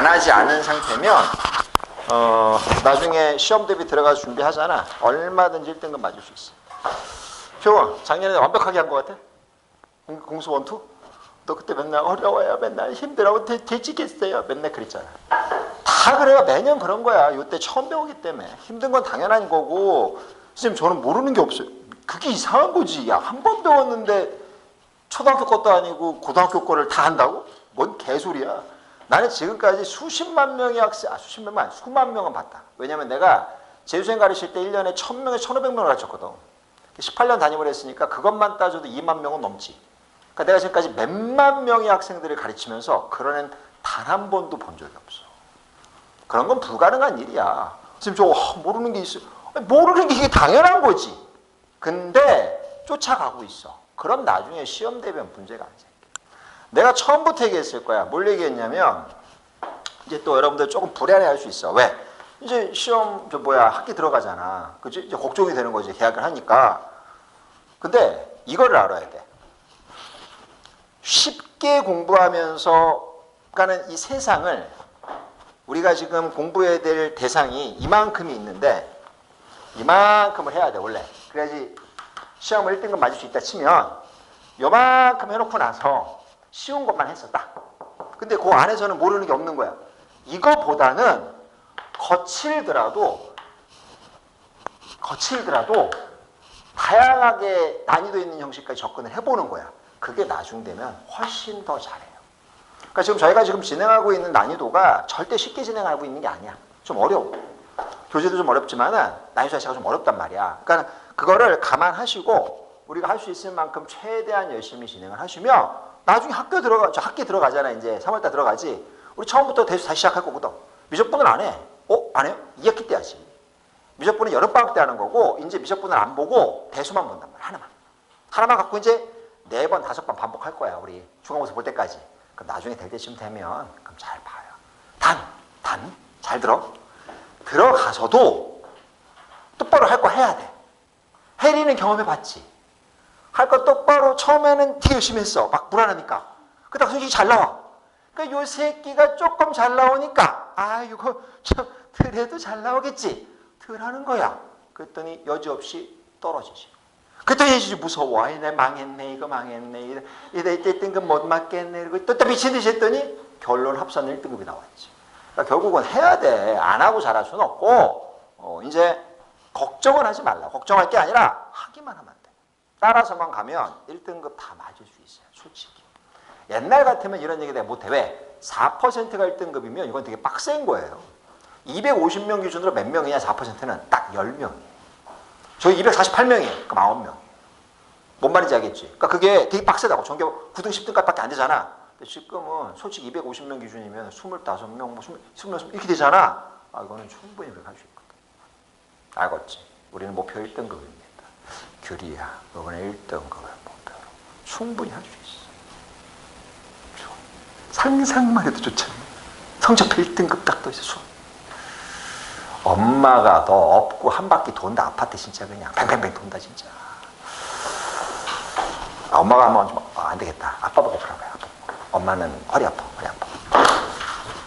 안 하지 않은 상태면 나중에 시험 대비 들어가서 준비하잖아. 얼마든지 1등급 맞을 수 있어. 효원, 작년에 완벽하게 한 것 같아? 공수 원투? 너 그때 맨날 어려워요. 맨날 힘들어. 되지겠어요. 맨날 그랬잖아. 다 그래요. 매년 그런 거야. 이때 처음 배우기 때문에. 힘든 건 당연한 거고. 선생님 저는 모르는 게 없어요. 그게 이상한 거지. 야, 한 번 배웠는데 초등학교 것도 아니고 고등학교 거를 다 한다고? 뭔 개소리야. 나는 지금까지 수십만 명의 학생, 수십만 명, 수만 명은 봤다. 왜냐면 내가 재수생 가르칠 때 1년에 1000명에서 1500명을 가르쳤거든. 18년 담임을 했으니까 그것만 따져도 2만 명은 넘지. 그러니까 내가 지금까지 몇만 명의 학생들을 가르치면서 그런 애는 단 한 번도 본 적이 없어. 그런 건 불가능한 일이야. 지금 저 모르는 게 있어. 모르는 게 이게 당연한 거지. 근데 쫓아가고 있어. 그럼 나중에 시험 대비면 문제가 안 생겨. 내가 처음부터 얘기했을 거야. 뭘 얘기했냐면 이제 또 여러분들 조금 불안해할 수 있어. 왜? 이제 시험 학기 들어가잖아. 그치? 이제 걱정이 되는 거지. 계약을 하니까. 근데 이거를 알아야 돼. 쉽게 공부하면서 가는 이 세상을 우리가 지금 공부해야 될 대상이 이만큼이 있는데 이만큼을 해야 돼 원래. 그래야지 시험을 1등급 맞을 수 있다 치면 요만큼 해놓고 나서 쉬운 것만 했었다. 근데 그 안에서는 모르는 게 없는 거야. 이거보다는 거칠더라도 다양하게 난이도 있는 형식까지 접근을 해보는 거야. 그게 나중 되면 훨씬 더 잘해요. 그러니까 지금 저희가 지금 진행하고 있는 난이도가 절대 쉽게 진행하고 있는 게 아니야. 좀 어려워. 교재도 좀 어렵지만은 난이도 자체가 좀 어렵단 말이야. 그러니까 그거를 감안하시고 우리가 할 수 있을 만큼 최대한 열심히 진행을 하시면 나중에 학기 들어가잖아. 이제 3월달 들어가지. 우리 처음부터 대수 다시 시작할 거거든. 미적분을 안 해. 안 해요? 2학기 때 하지. 미적분은 여름방학 때 하는 거고 이제 미적분을 안 보고 대수만 본단 말이야. 하나만 갖고 이제 4번, 5번 반복할 거야. 우리 중간고사 볼 때까지. 그럼 나중에 될 때쯤 되면 그럼 잘 봐요. 잘 들어. 들어가서도 똑바로 할 거 해야 돼. 혜리는 경험해봤지. 할 거 똑바로 처음에는 되게 열심히 했어. 막 불안하니까. 그러다가 솔직히 잘 나와. 그러니까 요 새끼가 조금 잘 나오니까 이거 그래도 잘 나오겠지. 덜 하는 거야. 그랬더니 여지없이 떨어지지. 그랬더니 이제 무서워. 내 망했네. 이거 망했네. 이래 1등급 못 맞겠네. 그리고 또 미친 듯이 했더니 결론 합산 1등급이 나왔지. 그러니까 결국은 해야 돼. 안 하고 잘할 수는 없고 이제 걱정은 하지 말라. 걱정할 게 아니라 하기만 하면 돼. 따라서만 가면 1등급 다 맞을 수 있어요. 솔직히. 옛날 같으면 이런 얘기 내가 못해. 왜? 4%가 1등급이면 이건 되게 빡센 거예요. 250명 기준으로 몇 명이냐 4%는 딱 10명이에요. 저희 248명이에요. 그럼 9명. 뭔 말인지 알겠지? 그러니까 그게 되게 빡세다고. 전교 9등, 10등까지밖에 안 되잖아. 근데 지금은 솔직히 250명 기준이면 25명, 20명 이렇게 되잖아. 이거는 충분히 그렇게 할 수 있거든. 알겠지? 우리는 목표 1등급입니다. 규리야, 이번에 1등급을 목표로 충분히 할 수 있어. 상상만 해도 좋잖아. 성적표 1등급 딱 떠 있어. 엄마가 너 업고 한 바퀴 돈다. 아파트 진짜 그냥 뱅뱅뱅 돈다 진짜. 엄마가 하면 좀 안 되겠다. 아빠 보고 그러고요. 엄마는 허리 아파.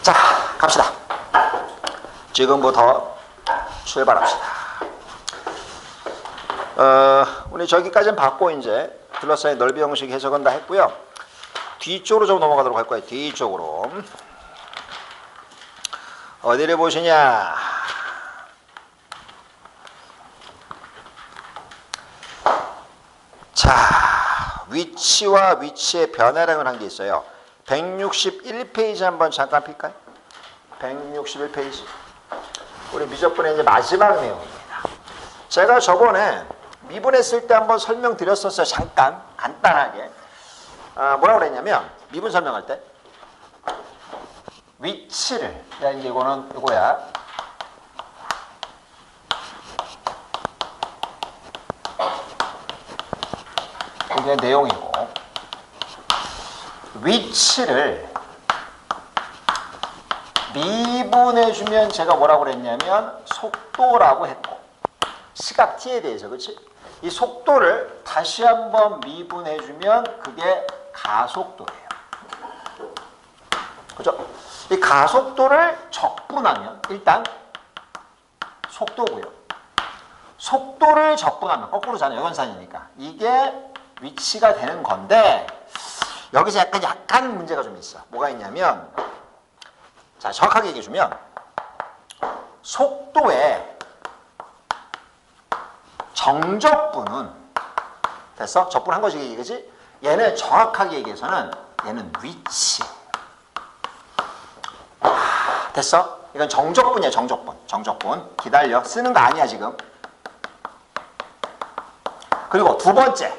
자, 갑시다. 지금부터 출발합시다. 우리 저기까지는 봤고 이제 둘러싸인 넓이 형식 해석은 다 했고요. 뒤쪽으로 좀 넘어가도록 할 거예요. 뒤쪽으로. 어디를 보시냐? 자, 위치와 위치의 변화량을 한 게 있어요. 161페이지 한번 잠깐 필까요? 161페이지. 우리 미적분의 이제 마지막 내용입니다. 제가 저번에 미분했을 때 한번 설명드렸었어요. 잠깐 간단하게. 뭐라고 그랬냐면 미분 설명할 때 위치를 이제 이거야. 이게 내용이고 위치를 미분해주면 제가 뭐라고 그랬냐면 속도라고 했고 시각 t에 대해서 그렇지? 이 속도를 다시 한번 미분해주면 그게 가속도예요. 그죠? 이 가속도를 적분하면 일단 속도고요. 속도를 적분하면 거꾸로잖아요. 역원산이니까. 이게 위치가 되는 건데 여기서 약간 문제가 좀 있어. 뭐가 있냐면 자 정확하게 얘기해주면 속도의 정적분은 됐어? 적분한 것이 이거지? 얘는 정확하게 얘기해서는 얘는 위치. 됐어? 이건 정적분이야. 정적분. 기다려. 쓰는 거 아니야 지금. 그리고 두 번째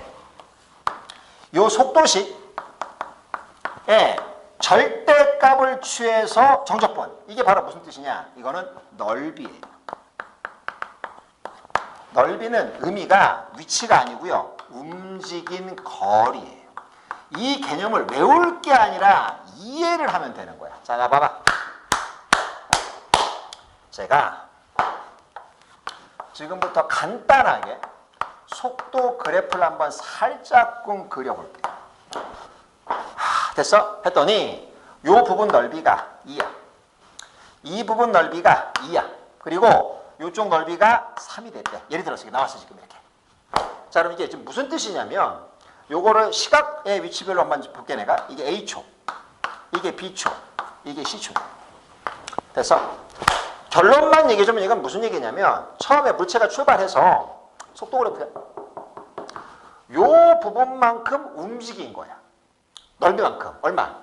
요 속도식에 절대값을 취해서 정적분. 이게 바로 무슨 뜻이냐? 이거는 넓이에요. 넓이는 의미가 위치가 아니고요. 움직인 거리예요. 이 개념을 외울 게 아니라 이해를 하면 되는 거야. 자, 나 봐봐. 제가 지금부터 간단하게 속도 그래프를 한번 살짝끔 그려볼게요. 됐어? 했더니 이 부분 넓이가 2야. 이 부분 넓이가 2야. 그리고 이쪽 넓이가 3이 됐대. 예를 들어서 이게 나왔어 지금 이렇게. 자, 그럼 이게 지금 무슨 뜻이냐면 요거를 시각의 위치별로 한번 볼게 내가. 이게 A초, 이게 B초, 이게 C초. 됐어? 결론만 얘기해주면 이건 무슨 얘기냐면 처음에 물체가 출발해서 속도 그래프야. 요 부분만큼 움직인 거야. 넓이만큼. 얼마?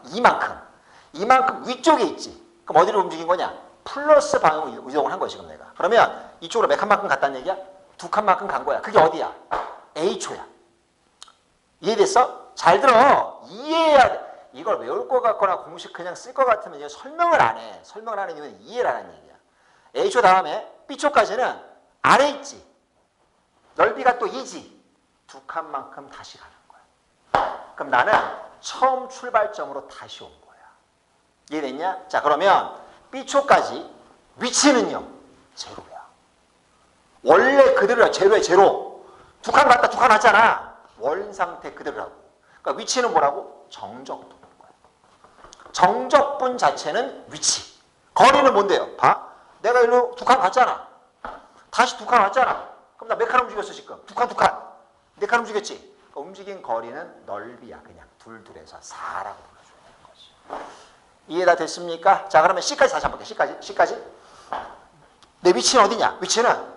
이만큼 위쪽에 있지. 그럼 어디로 움직인 거냐? 플러스 방향으로 이동을 한 거야 지금 내가. 그러면 이쪽으로 몇 칸만큼 갔다는 얘기야? 2칸만큼 간 거야. 그게 어디야? A초야. 이해됐어? 잘 들어. 이해해야 돼. 이걸 외울 것 같거나 공식 그냥 쓸 것 같으면 이제 설명을 안 해. 설명을 하는 이유는 이해를 하는 얘기야. A초 다음에 B초까지는 아래 있지. 넓이가 또 2지. 2칸만큼 다시 가는 거야. 그럼 나는 처음 출발점으로 다시 온 거야. 이해됐냐? 자, 그러면 B초까지 위치는요. 제로야. 원래 그대로야. 제로야. 제로. 2칸 갔다 2칸 왔잖아. 원상태 그대로라고. 그러니까 위치는 뭐라고? 정적분인 거야. 정적분 자체는 위치. 거리는 뭔데요? 봐. 내가 일로 2칸 갔잖아. 다시 2칸 왔잖아. 그럼 나 몇 칸 움직였어 지금? 2칸. 4칸 움직였지? 그러니까 움직인 거리는 넓이야. 그냥 둘둘해서 4라고 불러줘야 되는 거지. 이해가 됐습니까? 자, 그러면 C까지 다시 한번 볼게요. C까지. 내 위치는 어디냐? 위치는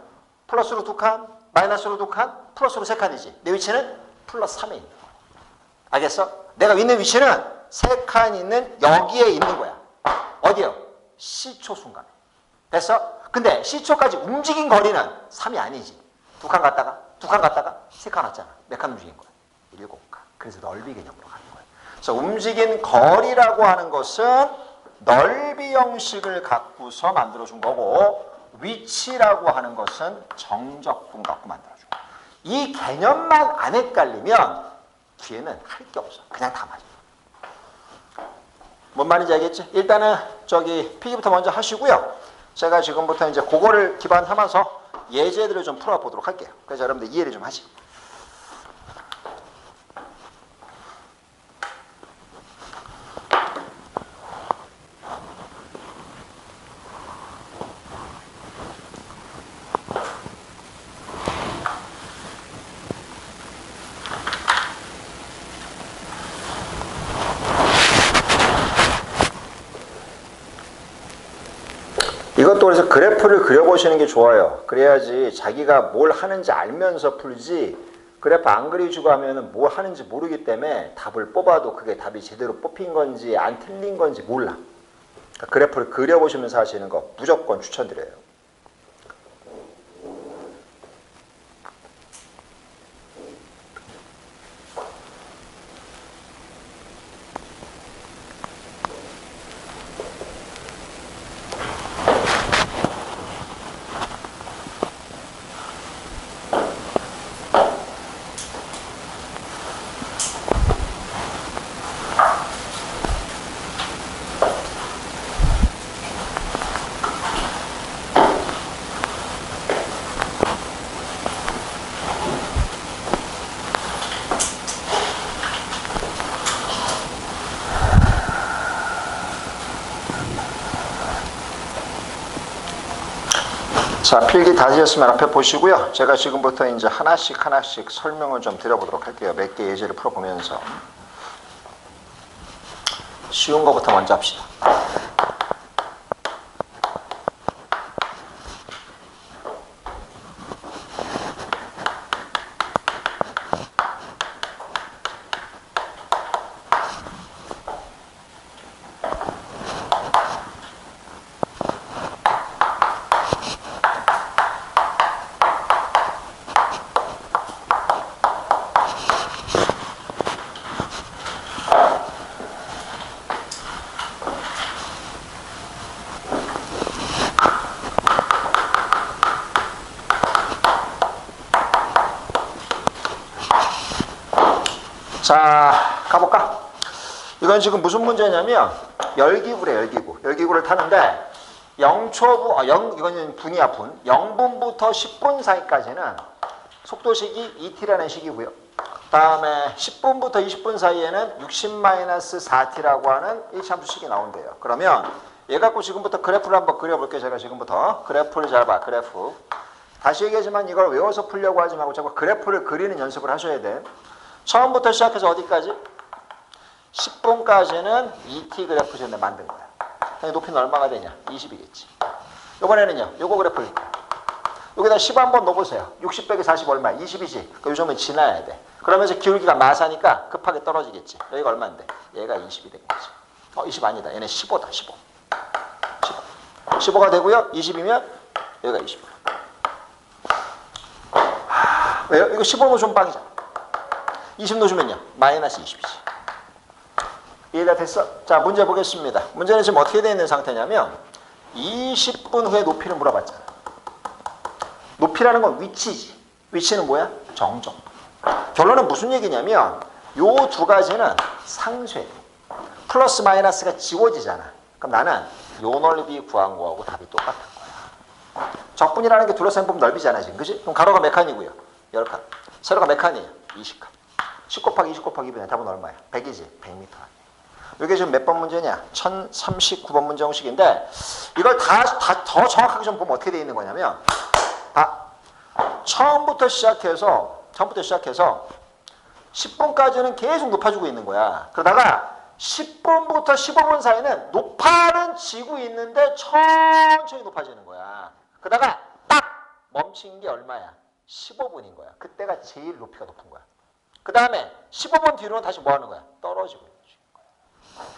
플러스로 2칸, 마이너스로 2칸, 플러스로 3칸이지. 내 위치는 플러스 3에 있는 거야. 알겠어? 내가 있는 위치는 3칸 있는 여기에 있는 거야. 어디요? C초 순간에. 됐어? 근데 C초까지 움직인 거리는 3이 아니지. 2칸 갔다가 3칸 왔잖아. 몇 칸 움직인 거야? 7칸. 그래서 넓이 개념으로 가는 거야. 그래서 움직인 거리라고 하는 것은 넓이 형식을 갖고서 만들어준 거고 위치라고 하는 것은 정적분 갖고 만들어준 거야. 이 개념만 안 헷갈리면 뒤에는 할 게 없어. 그냥 다 맞아. 뭔 말인지 알겠지? 일단은 저기 필기부터 먼저 하시고요. 제가 지금부터 이제 그거를 기반 삼아서 예제들을 좀 풀어보도록 할게요. 그래서 여러분들 이해를 좀 하시. 이것도 그래서 그래프를 그려보시는 게 좋아요. 그래야지 자기가 뭘 하는지 알면서 풀지 그래프 안 그려주고 하면은 뭐 하는지 모르기 때문에 답을 뽑아도 그게 답이 제대로 뽑힌 건지 안 틀린 건지 몰라. 그러니까 그래프를 그려보시면서 하시는 거 무조건 추천드려요. 자, 필기 다 되셨으면 앞에 보시고요. 제가 지금부터 이제 하나씩 설명을 좀 드려보도록 할게요. 몇 개 예제를 풀어보면서. 쉬운 거부터 먼저 합시다. 자, 가볼까? 이건 지금 무슨 문제냐면 열기구래, 열기구. 열기구를 타는데 0초부, 이거는 분이야, 분. 0분부터 10분 사이까지는 속도식이 2t라는 식이고요. 다음에 10분부터 20분 사이에는 60-4t라고 하는 일차함수식이 나온대요. 그러면 얘 갖고 지금부터 그래프를 한번 그려볼게요. 제가 지금부터 그래프를 잘 봐, 그래프. 다시 얘기하지만 이걸 외워서 풀려고 하지 말고 자꾸 그래프를 그리는 연습을 하셔야 돼. 처음부터 시작해서 어디까지? 10분까지는 2t 그래프 전에 만든 거야. 높이는 얼마가 되냐? 20이겠지. 이번에는요, 요거 그래프를 여기다 10 한번 넣어보세요. 60 빼기 40 얼마야? 20이지. 요즘은 지나야 돼. 그러면서 기울기가 마사니까 급하게 떨어지겠지. 여기가 얼마인데? 얘가 20이 된 거지. 20 아니다. 얘는 15다. 15. 15가 되고요. 20이면 여기가 20. 왜요? 이거 15 넣으면 빵이잖아. 20 넣어주면요. 마이너스 20이지. 이해가 됐어? 자, 문제 보겠습니다. 문제는 지금 어떻게 되어 있는 상태냐면 20분 후에 높이를 물어봤잖아. 높이라는 건 위치지. 위치는 뭐야? 정적. 결론은 무슨 얘기냐면 요 두 가지는 상쇄. 플러스 마이너스가 지워지잖아. 그럼 나는 요 넓이 구한 거하고 답이 똑같은 거야. 적분이라는 게 둘러싸인 부분 넓이잖아 지금. 그치? 그럼 가로가 몇 칸이고요? 10칸. 세로가 몇 칸이에요? 20칸. 10 곱하기 20 곱하기 2분의 답은 얼마야? 100이지. 100m. 이게 지금 몇 번 문제냐? 1039번 문제 형식인데 이걸 다 더 정확하게 좀 보면 어떻게 되어 있는 거냐면 처음부터 시작해서 10분까지는 계속 높아지고 있는 거야. 그러다가 10분부터 15분 사이는 높아는 지고 있는데 천천히 높아지는 거야. 그러다가 딱 멈춘 게 얼마야? 15분인 거야. 그때가 제일 높이가 높은 거야. 그 다음에 15분 뒤로는 다시 뭐 하는 거야? 떨어지고 있는 거야.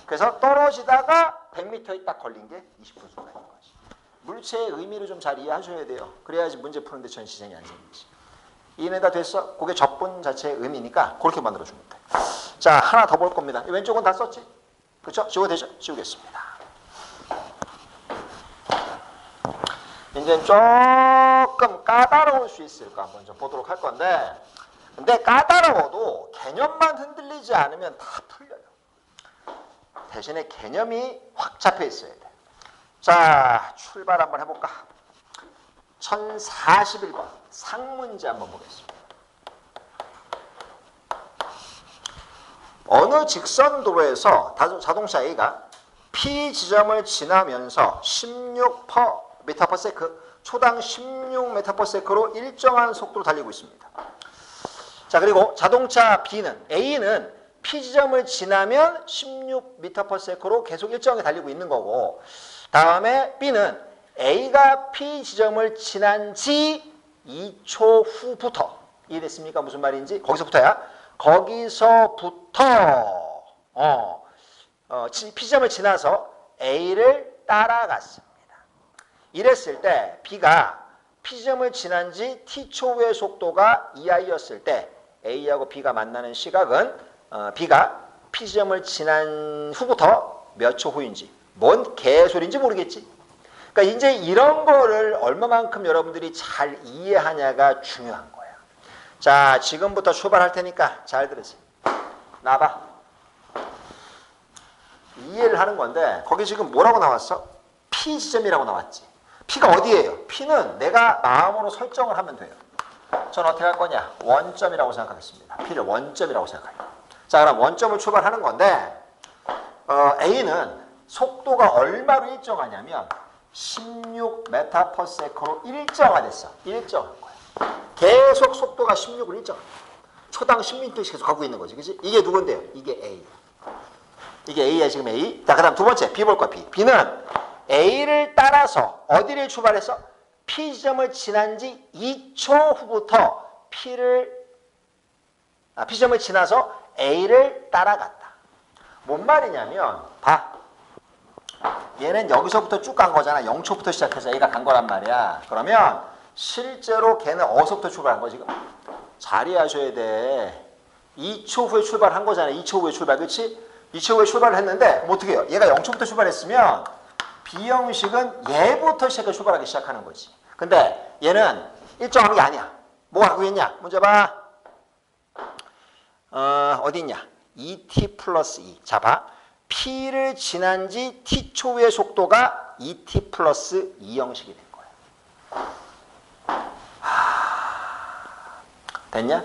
그래서 떨어지다가 100m에 딱 걸린 게 20분 순간인 거지. 물체의 의미를 좀 잘 이해하셔야 돼요. 그래야지 문제 푸는데 전시생이 안 생기지. 이해는 다 됐어? 그게 적분 자체의 의미니까 그렇게 만들어주면 돼. 자, 하나 더 볼 겁니다. 왼쪽은 다 썼지? 그렇죠? 지워도 되죠? 지우겠습니다. 이제 조금 까다로울 수 있을까 한번 좀 보도록 할 건데 근데 까다로워도 개념만 흔들리지 않으면 다 풀려요. 대신에 개념이 확 잡혀 있어야 돼. 자, 출발 한번 해볼까? 1041번 상문제 한번 보겠습니다. 어느 직선 도로에서 자동차 A가 P 지점을 지나면서 16m/s 초당 16m/s로 일정한 속도로 달리고 있습니다. 자, 그리고 자동차 A는 P 지점을 지나면 16m/s로 계속 일정하게 달리고 있는 거고 다음에 B는 A가 P 지점을 지난 지 2초 후부터 이해됐습니까? 무슨 말인지? 거기서부터 P 지점을 지나서 A를 따라갔습니다. 이랬을 때 B가 P 지점을 지난 지 T초 후의 속도가 2i였을 때 A하고 B가 만나는 시각은 B가 P 지점을 지난 후부터 몇 초 후인지 뭔 개소리인지 모르겠지. 그러니까 이제 이런 거를 얼마만큼 여러분들이 잘 이해하냐가 중요한 거예요. 자, 지금부터 출발할 테니까 잘 들으세요. 나봐. 이해를 하는 건데 거기 지금 뭐라고 나왔어? P 지점이라고 나왔지. P가 어디예요? P는 내가 마음으로 설정을 하면 돼요. 전 어떻게 할 거냐? 원점이라고 생각하겠습니다. P를 원점이라고 생각해요. 자, 그럼 원점을 출발하는 건데 A는 속도가 얼마로 일정하냐면 16m/s로 일정화됐어. 일정한 거야. 계속 속도가 16을 일정한 거야. 초당 10m씩 계속 가고 있는 거지. 그치? 이게 누군데요? 이게 A야. 이게 A야, 지금 A. 자, 그 다음 두 번째, B 볼 거야, B. B는 A를 따라서 어디를 출발해서 P 지점을 지난 지 2초 후부터 P 지점을 지나서 A를 따라갔다. 뭔 말이냐면, 봐. 얘는 여기서부터 쭉 간 거잖아. 0초부터 시작해서 A가 간 거란 말이야. 그러면 실제로 걔는 어디서부터 출발한 거지, 지금? 잘 이해하셔야 돼. 2초 후에 출발한 거잖아. 2초 후에 출발, 그렇지? 2초 후에 출발을 했는데 그럼 어떻게 해요? 얘가 0초부터 출발했으면 B형식은 얘부터 출발하기 시작하는 거지. 근데 얘는 일정한 게 아니야. 뭐가 하고 있냐? 문제 봐. 어디 있냐? 2t 플러스 2. 자, 봐. P를 지난 지 t초의 속도가 2t 플러스 2 형식이 된 거야. 됐냐?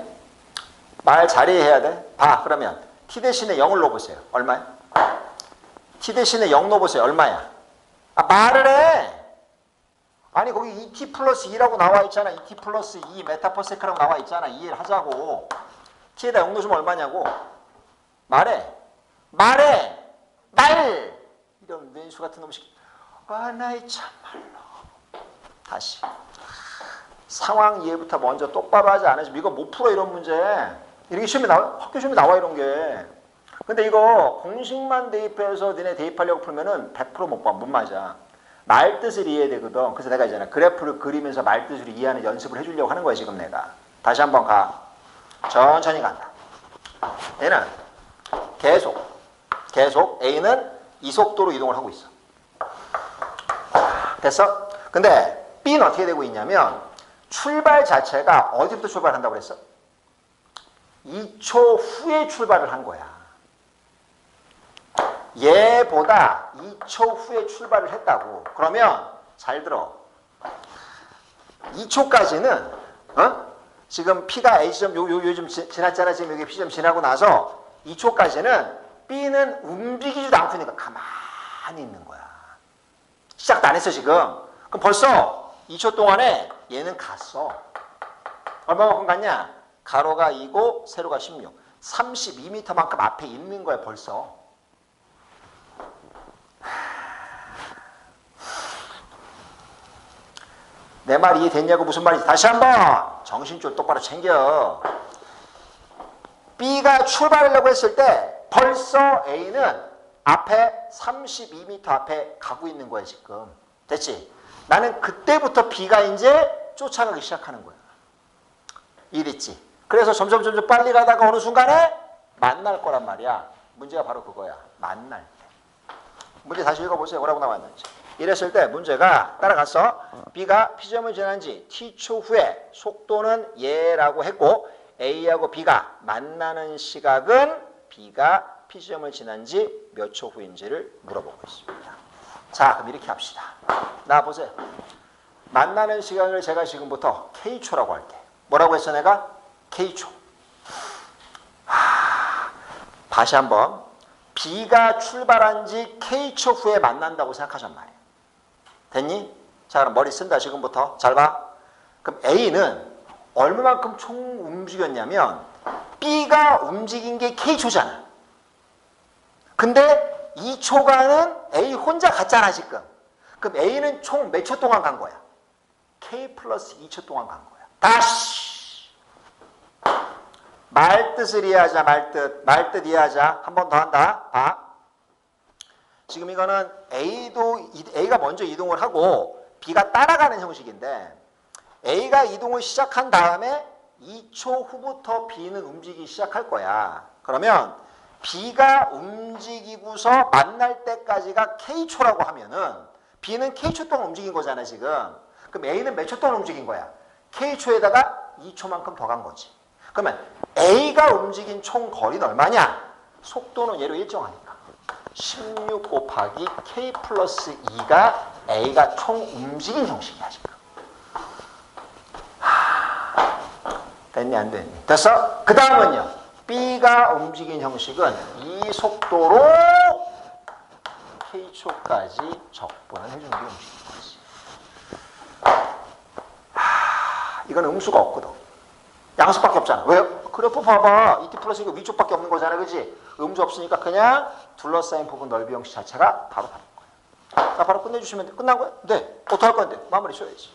말 잘 이해해야 돼. 봐, 그러면 t 대신에 0을 넣어보세요. 얼마야? t 대신에 0 넣어보세요. 얼마야? 말을 해. 아니 거기 2t 플러스 2라고 나와 있잖아. 2t 플러스 2 메타퍼세크라고 나와 있잖아. 이해를 하자고. t에다 0 넣으면 얼마냐고. 말해. 말해. 말. 이런 뇌수 같은 놈식. 나이 참말로. 다시. 상황 이해부터 먼저 똑바로 하지 않으시면 이거 못 풀어, 이런 문제. 이렇게 시험에 나와, 학교 시험에 나와, 이런 게. 근데 이거 공식만 대입해서 너네 대입하려고 풀면은 100% 못 봐. 못 맞아. 말뜻을 이해해야 되거든. 그래서 내가 있잖아. 그래프를 그리면서 말뜻을 이해하는 연습을 해주려고 하는 거야, 지금 내가. 다시 한번 가. 천천히 간다. 얘는 계속 A는 이 속도로 이동을 하고 있어. 됐어? 근데 B는 어떻게 되고 있냐면 출발 자체가 어디부터 출발한다고 그랬어? 2초 후에 출발을 한 거야. 얘보다 2초 후에 출발을 했다고. 그러면 잘 들어. 2초까지는 지금 P가 A지점 요즘 지났잖아. 지금 여기 P점 지나고 나서 2초까지는 B는 움직이지도 않고 있으니까 가만히 있는 거야. 시작도 안 했어, 지금. 그럼 벌써 2초 동안에 얘는 갔어. 얼마만큼 갔냐? 가로가 2고 세로가 16. 32m만큼 앞에 있는 거야, 벌써. 내 말 이해됐냐고. 무슨 말인지 다시 한번 정신 좀 똑바로 챙겨. B가 출발하려고 했을 때 벌써 A는 앞에 32m 앞에 가고 있는 거야, 지금. 됐지? 나는 그때부터 B가 이제 쫓아가기 시작하는 거야. 이랬지? 그래서 점점 빨리 가다가 어느 순간에 만날 거란 말이야. 문제가 바로 그거야. 만날 때. 문제 다시 읽어보세요. 뭐라고 나왔는지. 이랬을 때 문제가 따라갔어. B가 P점을 지난 지 T초 후에 속도는 얘라고 했고 A하고 B가 만나는 시각은 B가 P점을 지난 지 몇 초 후인지를 물어보고 있습니다. 자, 그럼 이렇게 합시다. 나 보세요. 만나는 시간을 제가 지금부터 K초라고 할게. 뭐라고 했어, 내가? K초. 다시 한번. B가 출발한 지 K초 후에 만난다고 생각하란 말이에요. 됐니? 자, 그럼 머리 쓴다, 지금부터. 잘 봐. 그럼 A는 얼마만큼 총 움직였냐면 B가 움직인 게 K초잖아. 근데 2초간은 A 혼자 갔잖아, 지금. 그럼 A는 총 몇 초 동안 간 거야? K 플러스 2초 동안 간 거야. 다시. 말뜻을 이해하자, 말뜻. 말뜻 이해하자. 한 번 더 한다. 봐. 지금 이거는 A가 먼저 이동을 하고 B가 따라가는 형식인데 A가 이동을 시작한 다음에 2초 후부터 B는 움직이기 시작할 거야. 그러면 B가 움직이고서 만날 때까지가 K초라고 하면은 B는 K초 동안 움직인 거잖아, 지금. 그럼 A는 몇 초 동안 움직인 거야? K초에다가 2초만큼 더 간 거지. 그러면 A가 움직인 총 거리는 얼마냐? 속도는 얘로 일정하니까. 16 곱하기 K 플러스 2가 A가 총 움직인 형식이야, 지금. 됐니, 안 됐니? 됐어? 그 다음은요. B가 움직인 형식은 이 속도로 K초까지 적분을 해주는 게 움직인 거지. 이건 음수가 없거든. 양수밖에 없잖아. 왜요? 그래프 봐봐. ET 플러스 이거 위쪽밖에 없는 거잖아. 그지? 음수 없으니까 그냥 둘러싸인 부분 넓이 형식 자체가 바로 다른 거야. 자, 바로 끝내주시면 돼. 끝난 거야? 네. 어떻게 할 건데? 마무리 줘야지.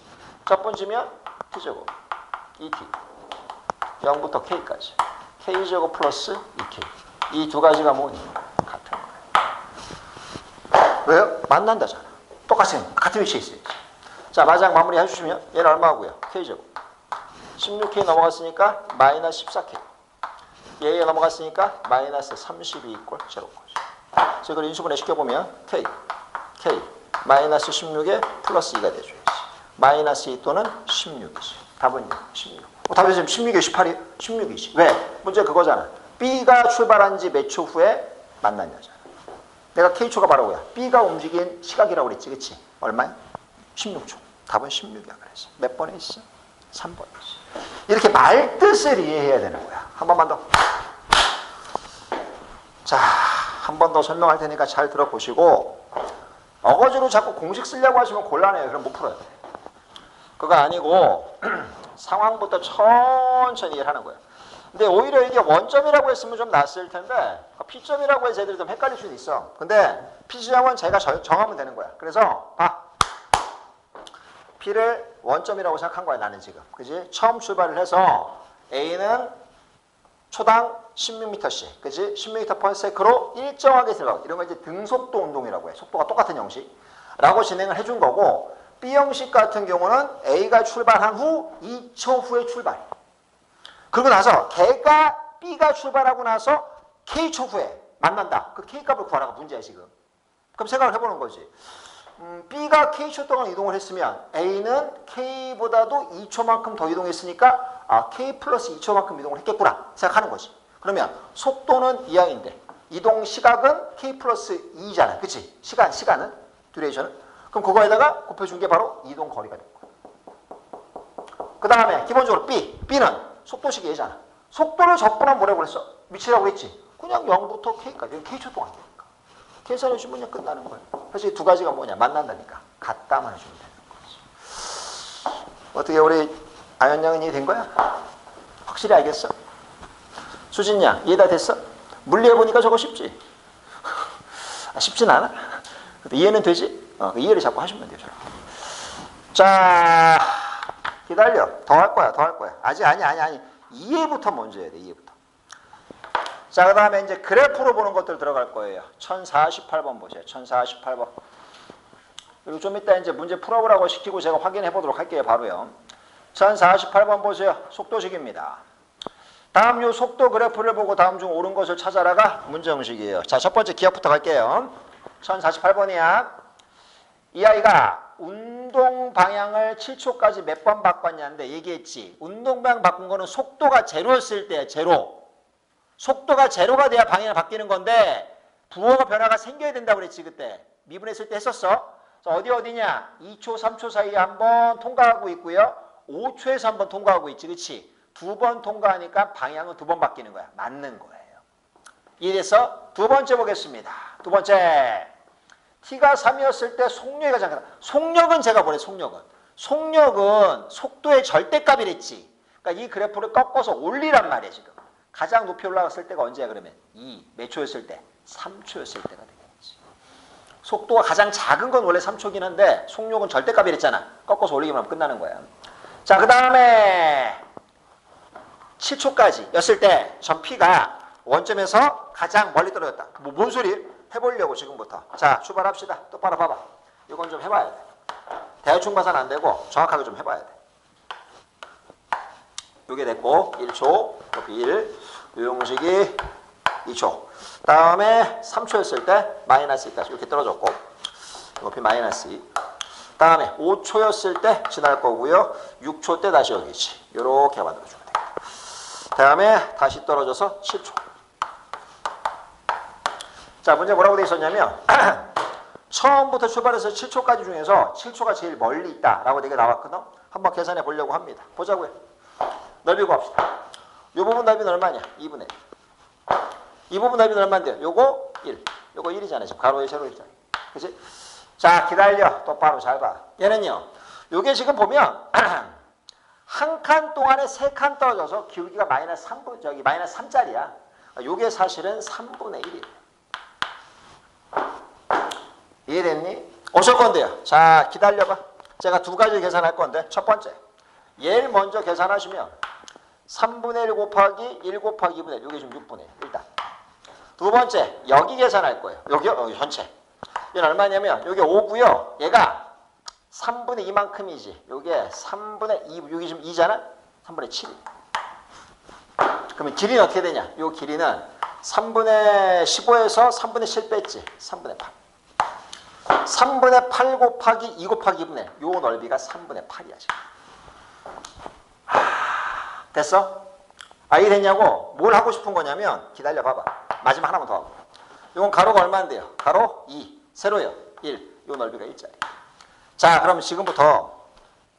첫 번째면 T제곱, ET. 0부터 K까지. K제곱 플러스 2K. 이 두 가지가 뭐니? 같은 거야. 왜요? 만난다잖아. 똑같은, 같은 위치에 있어야지. 자, 마지막 마무리 해주시면 얘는 얼마고요? K제곱. 16K 넘어갔으니까 마이너스 14K. 얘에 넘어갔으니까 마이너스 32 이꼴 제로 거죠. 그래서 이걸 인수분해 시켜보면 K 마이너스 16에 플러스 2가 돼줘야지. 마이너스 2 또는 16이지. 답은 16. 답이 지금 16이 18이 16이지. 왜? 문제 그거잖아. B가 출발한 지 몇 초 후에 만났냐잖아. 내가 K초가 바로 뭐야? B가 움직인 시각이라고 그랬지. 그치? 얼마야? 16초. 답은 16이야. 그래서 몇 번에 있어? 3번이지. 이렇게 말뜻을 이해해야 되는 거야. 한 번만 더. 자, 한 번 더 설명할 테니까 잘 들어보시고, 어거지로 자꾸 공식 쓰려고 하시면 곤란해요. 그럼 못 풀어요. 그거 아니고 상황부터 천천히 이해를 하는 거예요. 근데 오히려 이게 원점이라고 했으면 좀 낫을 텐데 P점이라고 해서 애들이 좀 헷갈릴 수도 있어. 근데 P지점은 제가 정하면 되는 거야. 그래서 P를 원점이라고 생각한 거야. 나는 지금. 그지? 처음 출발을 해서 A는 초당 16m씩, 그지? 10m/s로 일정하게 들어가고, 이런 걸 이제 등속도 운동이라고 해. 속도가 똑같은 형식. 라고 진행을 해준 거고, B 형식 같은 경우는 A가 출발한 후 2초 후에 출발. 그러고 나서 걔가 B가 출발하고 나서 K초 후에 만난다. 그 K값을 구하라가 문제야, 지금. 그럼 생각을 해보는 거지. B가 K초 동안 이동을 했으면 A는 K보다도 2초만큼 더 이동했으니까 K 플러스 2초만큼 이동을 했겠구나 생각하는 거지. 그러면 속도는 이항인데 이동 시각은 K 플러스 2잖아. 그치? 시간은? 듀레이션은? 그럼 그거에다가 곱해준 게 바로 이동 거리가 된 거야. 그 다음에 기본적으로 B는 속도식 얘잖아. 속도를 적분하면 뭐라고 그랬어? 미치라고 그랬지? 그냥 0부터 K까지. K초 동안. 계산해주면 그냥 끝나는 거예요. 그래서 이 두 가지가 뭐냐? 만난다니까. 같다만 해주면 되는 거지. 어떻게 우리 아연 양은 이해된 거야? 확실히 알겠어? 수진 양 이해 다 됐어? 물리해보니까 저거 쉽지? 쉽진 않아. 이해는 되지? 이해를 자꾸 하시면 돼요. 자, 기다려. 더 할 거야. 아직 아니. 이해부터 먼저 해야 돼. 이해부터. 자, 그 다음에 이제 그래프로 보는 것들 들어갈 거예요. 1048번 보세요. 1048번. 그리고 좀 이따 이제 문제 풀어보라고 시키고 제가 확인해 보도록 할게요. 바로요. 1048번 보세요. 속도식입니다. 다음 요 속도 그래프를 보고 다음 중 옳은 것을 찾아라가 문제 형식이에요. 자, 첫 번째 기억부터 갈게요. 1048번이야. 이 아이가 운동 방향을 7초까지 몇 번 바꿨냐는데 얘기했지. 운동 방향 바꾼 거는 속도가 제로였을 때야. 제로. 속도가 제로가 돼야 방향이 바뀌는 건데 부호가 변화가 생겨야 된다고 그랬지 그때. 미분했을 때 했었어. 어디냐? 2초, 3초 사이에 한번 통과하고 있고요. 5초에서 한번 통과하고 있지. 그치? 두 번 통과하니까 방향은 두 번 바뀌는 거야. 맞는 거예요. 이래서 두 번째 보겠습니다. 두 번째. T가 3이었을 때 속력이 가장 크다. 속력은 제가 뭐래? 속력은 속도의 절대값이랬지. 그러니까 이 그래프를 꺾어서 올리란 말이야 지금. 가장 높이 올라갔을 때가 언제야 그러면? 몇 초였을 때? 3초였을 때가 되겠지. 속도가 가장 작은 건 원래 3초긴 한데 속력은 절대값이랬잖아. 꺾어서 올리기만 하면 끝나는 거야. 자, 그 다음에 7초까지 였을 때 전 P가 원점에서 가장 멀리 떨어졌다. 뭔 소리? 해보려고 지금부터. 자, 출발합시다. 똑바로 봐봐. 이건 좀 해봐야 돼. 대충 봐서는 안 되고 정확하게 좀 해봐야 돼. 요게 됐고 1초, 높이 1, 요 형식이 2초. 다음에 3초였을 때 마이너스 2까지 이렇게 떨어졌고 높이 마이너스 2. 다음에 5초였을 때 지날 거고요. 6초 때 다시 여기지. 요렇게 만들어주면 돼요. 다음에 다시 떨어져서 7초. 자, 문제 뭐라고 되어 있었냐면 처음부터 출발해서 7초까지 중에서 7초가 제일 멀리 있다라고 되게 나왔거든. 한번 계산해 보려고 합니다. 보자고요. 넓이 구합시다. 이 부분 넓이는 얼마냐? 2분의 1. 이 부분 넓이는 얼마인데요? 요거 1. 요거 1이잖아요. 지금 가로에 세로 1이잖아요. 그치? 자, 기다려. 똑바로 잘 봐. 얘는요. 요게 지금 보면 한 칸 동안에 3칸 떨어져서 기울기가 마이너스 3분, 저기 마이너스 3짜리야. 요게 사실은 3분의 1이에요. 이해됐니? 어쩔 건데요. 자, 기다려봐. 제가 두 가지 계산할 건데, 첫 번째. 얘를 먼저 계산하시면 3분의 1 곱하기 1 곱하기 2분의 1. 요게 지금 6분의 1. 일단. 두 번째, 여기 계산할 거예요. 여기요? 여기 전체. 얘는 얼마냐면, 요게 5고요. 얘가 3분의 2만큼이지. 요게 3분의 2, 여기 지금 2잖아? 3분의 7. 그러면 길이는 어떻게 되냐? 요 길이는 3분의 15에서 3분의 7 뺐지. 3분의 8. 3분의 8 곱하기 2 곱하기 2분의 1. 요 넓이가 3분의 8이야, 지금. 됐어? 이해됐냐고? 뭘 하고 싶은 거냐면, 기다려 봐봐. 마지막 하나만 더 하고. 이건 가로가 얼마인데요? 가로 2, 세로요 1. 요 넓이가 1짜리. 자, 그럼 지금부터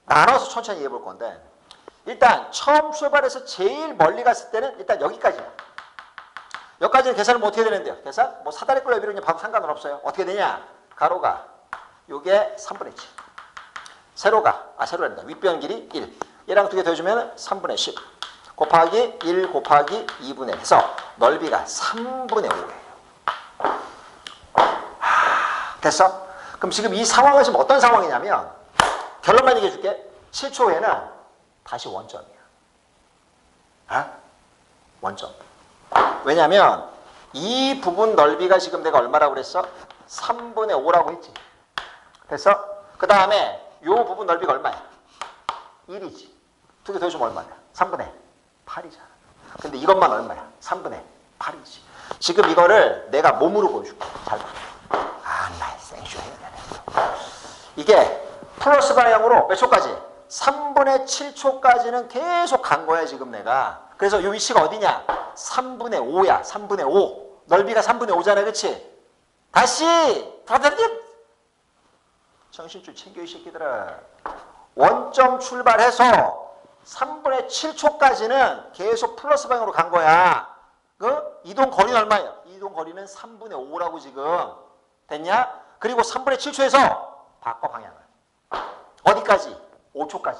나눠서 천천히 이해해 볼 건데, 일단 처음 출발해서 제일 멀리 갔을 때는 일단 여기까지야. 여기까지는 계산을 뭐 어떻게 되는데요? 계산? 뭐 사다리꼴 넓이로 그냥 봐도 상관은 없어요. 어떻게 되냐? 가로가 요게 3분의 7. 세로가, 세로란다. 윗변 길이 1. 얘랑 두 개 더해주면 3분의 10. 곱하기 1 곱하기 2분의 1 해서 넓이가 3분의 5예요. 됐어? 그럼 지금 이 상황은 지금 어떤 상황이냐면, 결론만 얘기해 줄게. 7초 후에는 다시 원점이야. 원점. 왜냐면 이 부분 넓이가 지금 내가 얼마라고 그랬어? 3분의 5라고 했지. 됐어? 그 다음에 이 부분 넓이가 얼마야? 1이지. 두 개 더해주면 얼마야? 3분의 8이잖아. 근데 이것만 얼마야? 3분의 8이지. 지금 이거를 내가 몸으로 보여줄게. 잘 봐. 나 생쇼 해야 되네. 이게 플러스 방향으로 몇 초까지? 3분의 7초까지는 계속 간 거야, 지금 내가. 그래서 이 위치가 어디냐? 3분의 5야. 3분의 5. 넓이가 3분의 5잖아. 그치? 다시! 정신줄 챙겨, 이 새끼들아. 원점 출발해서 3분의 7초까지는 계속 플러스 방향으로 간 거야. 그 이동 거리는 얼마예요? 이동 거리는 3분의 5라고 지금. 됐냐? 그리고 3분의 7초에서 바꿔 방향을. 어디까지? 5초까지.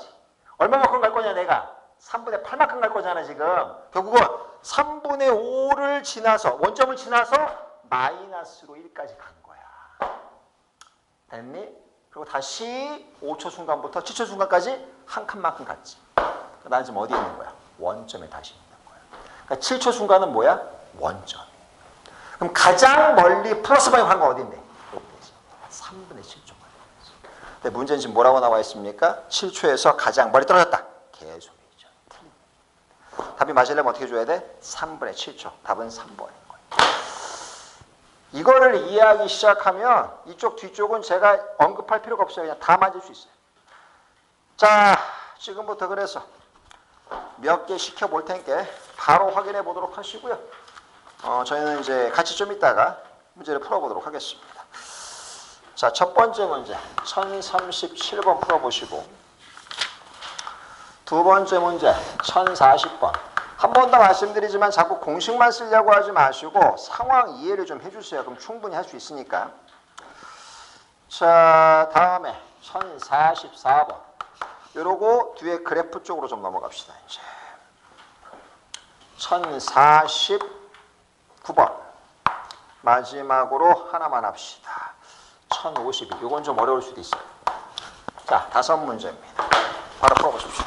얼마만큼 갈 거냐 내가? 3분의 8만큼 갈 거잖아 지금. 결국은 3분의 5를 지나서, 원점을 지나서 마이너스로 1까지 간 거야. 됐니? 그리고 다시 5초 순간부터 7초 순간까지 한 칸만큼 갔지. 나는 지금 어디에 있는 거야? 원점에 다시 있는 거야. 그러니까 7초 순간은 뭐야? 원점. 그럼 가장 멀리 플러스 방향 간 거 어딘데? 3분의 7초. 근데 문제는 지금 뭐라고 나와 있습니까? 7초에서 가장 멀리 떨어졌다. 개소리죠. 답이 맞으려면 어떻게 줘야 돼? 3분의 7초. 답은 3번인 거예요. 이거를 이해하기 시작하면 이쪽 뒤쪽은 제가 언급할 필요가 없어요. 그냥 다 맞을 수 있어요. 자, 지금부터 그래서 몇 개 시켜볼 테니까 바로 확인해 보도록 하시고요. 저희는 이제 같이 좀 있다가 문제를 풀어보도록 하겠습니다. 자, 첫 번째 문제 1037번 풀어보시고, 두 번째 문제 1040번. 한 번 더 말씀드리지만 자꾸 공식만 쓰려고 하지 마시고 상황 이해를 좀 해주세요. 그럼 충분히 할 수 있으니까. 자, 다음에 1044번. 이러고 뒤에 그래프 쪽으로 좀 넘어갑시다. 이제 1049번. 마지막으로 하나만 합시다. 1052. 이건 좀 어려울 수도 있어요. 자, 5문제입니다. 바로 풀어보십시오.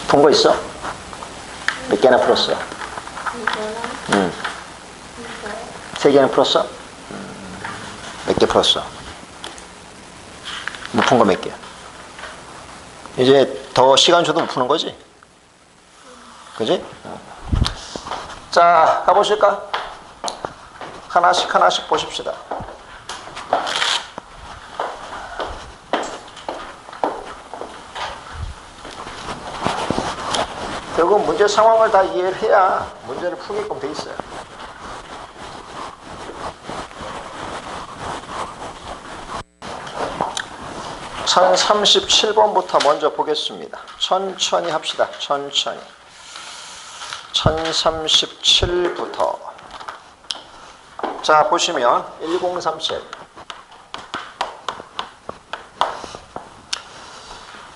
본 거 있어? 몇 개나 풀었어? 이거랑 이거. 3개나 풀었어? 몇 개 풀었어? 못 푼 거 몇 개야? 이제 더 시간 줘도 못 푸는 거지? 그지? 자, 가보실까? 하나씩 하나씩 보십시다. 결국 문제 상황을 다 이해를 해야 문제를 풀게끔 돼 있어요. (1037번부터) 먼저 보겠습니다. 천천히 합시다. 천천히. 1037부터. 자, 보시면 1037.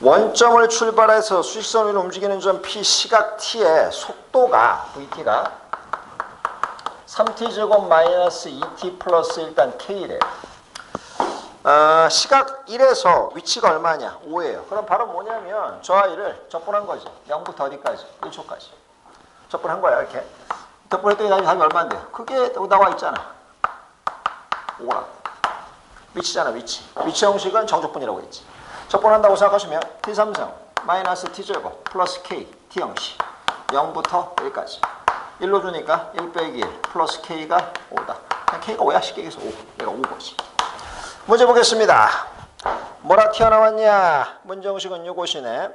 원점을 출발해서 수직선 위로 움직이는 점 P 시각 T의 속도가 VT가 3T제곱 마이너스 2T 플러스 일단 K래. 시각 1에서 위치가 얼마냐? 5예요. 그럼 바로 뭐냐면 저 아이를 적분한 거지. 0부터 어디까지? 1초까지. 적분한 거야. 이렇게. 적분했더니 답이 얼마인데? 그게 나와 있잖아. 5라. 위치잖아. 위치. 위치 형식은 정적분이라고 했지. 적분한다고 생각하시면 T3승 마이너스 T제곱 플러스 K T 형식 0부터 1까지 1로 주니까 1 빼기 1 플러스 K가 5다. K가 5야. 쉽게 얘기해서 5. 얘가 5거지. 문제 보겠습니다. 뭐라 튀어나왔냐? 문제 형식은 요것이네.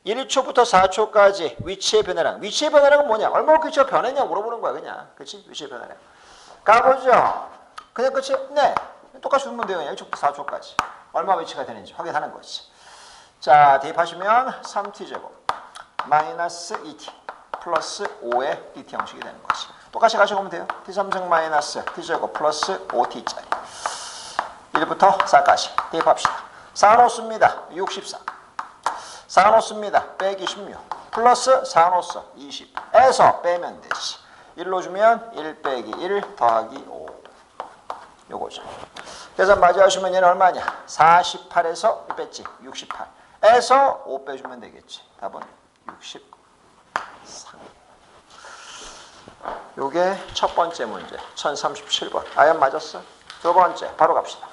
1초부터 4초까지 위치의 변화량. 위치의 변화량은 뭐냐? 얼마만큼 위치가 변했냐 물어보는 거야. 그냥. 그치? 위치의 변화량. 가보죠. 그냥 끝이? 네. 똑같이 주면 돼요. 1초부터 4초까지. 얼마 위치가 되는지 확인하는 거지. 자, 대입하시면 3T제곱 마이너스 2T 플러스 5의 DT 형식이 되는 거지. 똑같이 가져오면 돼요. T3승 마이너스 T제곱 플러스 5T짜리 1부터 4까지 대입합시다. 4 놓습니다. 64 4 놓습니다. 빼기 16 플러스 4 놓어 20에서 빼면 되지. 1로 주면 1 빼기 1 더하기 5 요거죠. 계산 마저 하시면 얘는 얼마냐? 48에서 뺐지. 68에서 5 빼주면 되겠지. 답은 63. 요게 첫 번째 문제 1037번. 아연 맞았어? 두 번째 바로 갑시다.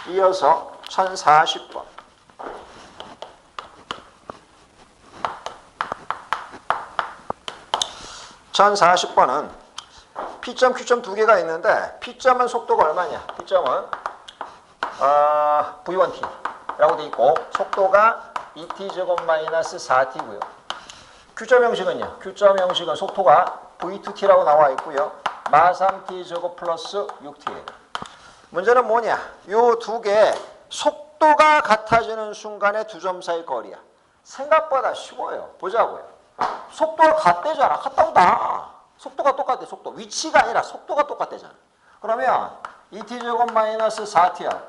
이어서 1040번. (1040번은) P점, Q점 두 개가 있는데 P점은 속도가 얼마냐? P점은 V1T라고 돼 있고 속도가 2T제곱 마이너스 4T고요. Q점 형식은요? Q점 형식은 속도가 V2T라고 나와 있고요. 마 3T제곱 플러스 6T예요. 문제는 뭐냐? 요 두 개 속도가 같아지는 순간에 두 점 사이 거리야. 생각보다 쉬워요. 보자고요. 속도가 같대잖아. 같다고다. 속도가 똑같대. 속도. 위치가 아니라 속도가 똑같대잖아. 그러면 2T제곱 마이너스 4T야.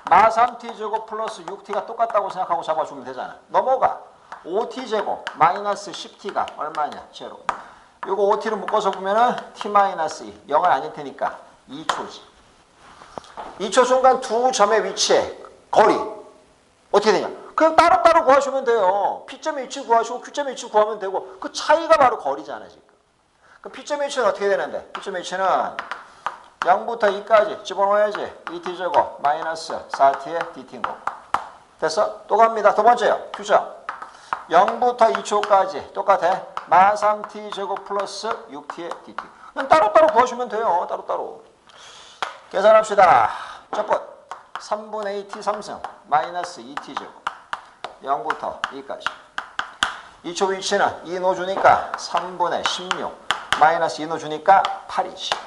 마 3T제곱 플러스 6T가 똑같다고 생각하고 잡아주면 되잖아. 넘어가. 5T제곱 마이너스 10T가 얼마냐? 제로. 요거 5T를 묶어서 보면은 T 마이너스 2. 0은 아닐 테니까 2초지. 2초 순간 두 점의 위치의 거리. 어떻게 되냐? 그냥 따로따로 구하시면 돼요. P점의 위치 구하시고 Q점의 위치 구하면 되고 그 차이가 바로 거리잖아 지금. 그럼 P점의 위치는 어떻게 되는데? P점의 위치는 0부터 2까지 집어넣어야지. 2T제곱 마이너스 4T의 DT인 거고. 됐어? 또 갑니다. 두 번째요. Q점. 0부터 2초까지 똑같아. 마 3T제곱 플러스 6T의 DT. 그냥 따로따로 구하시면 돼요. 따로따로. 계산합시다. 첫 번. 3분의 2T 3승 마이너스 2T제곱 0부터 2까지 2초 위치는 2 넣어주니까 3분의 16 마이너스 2 넣어주니까 8이지.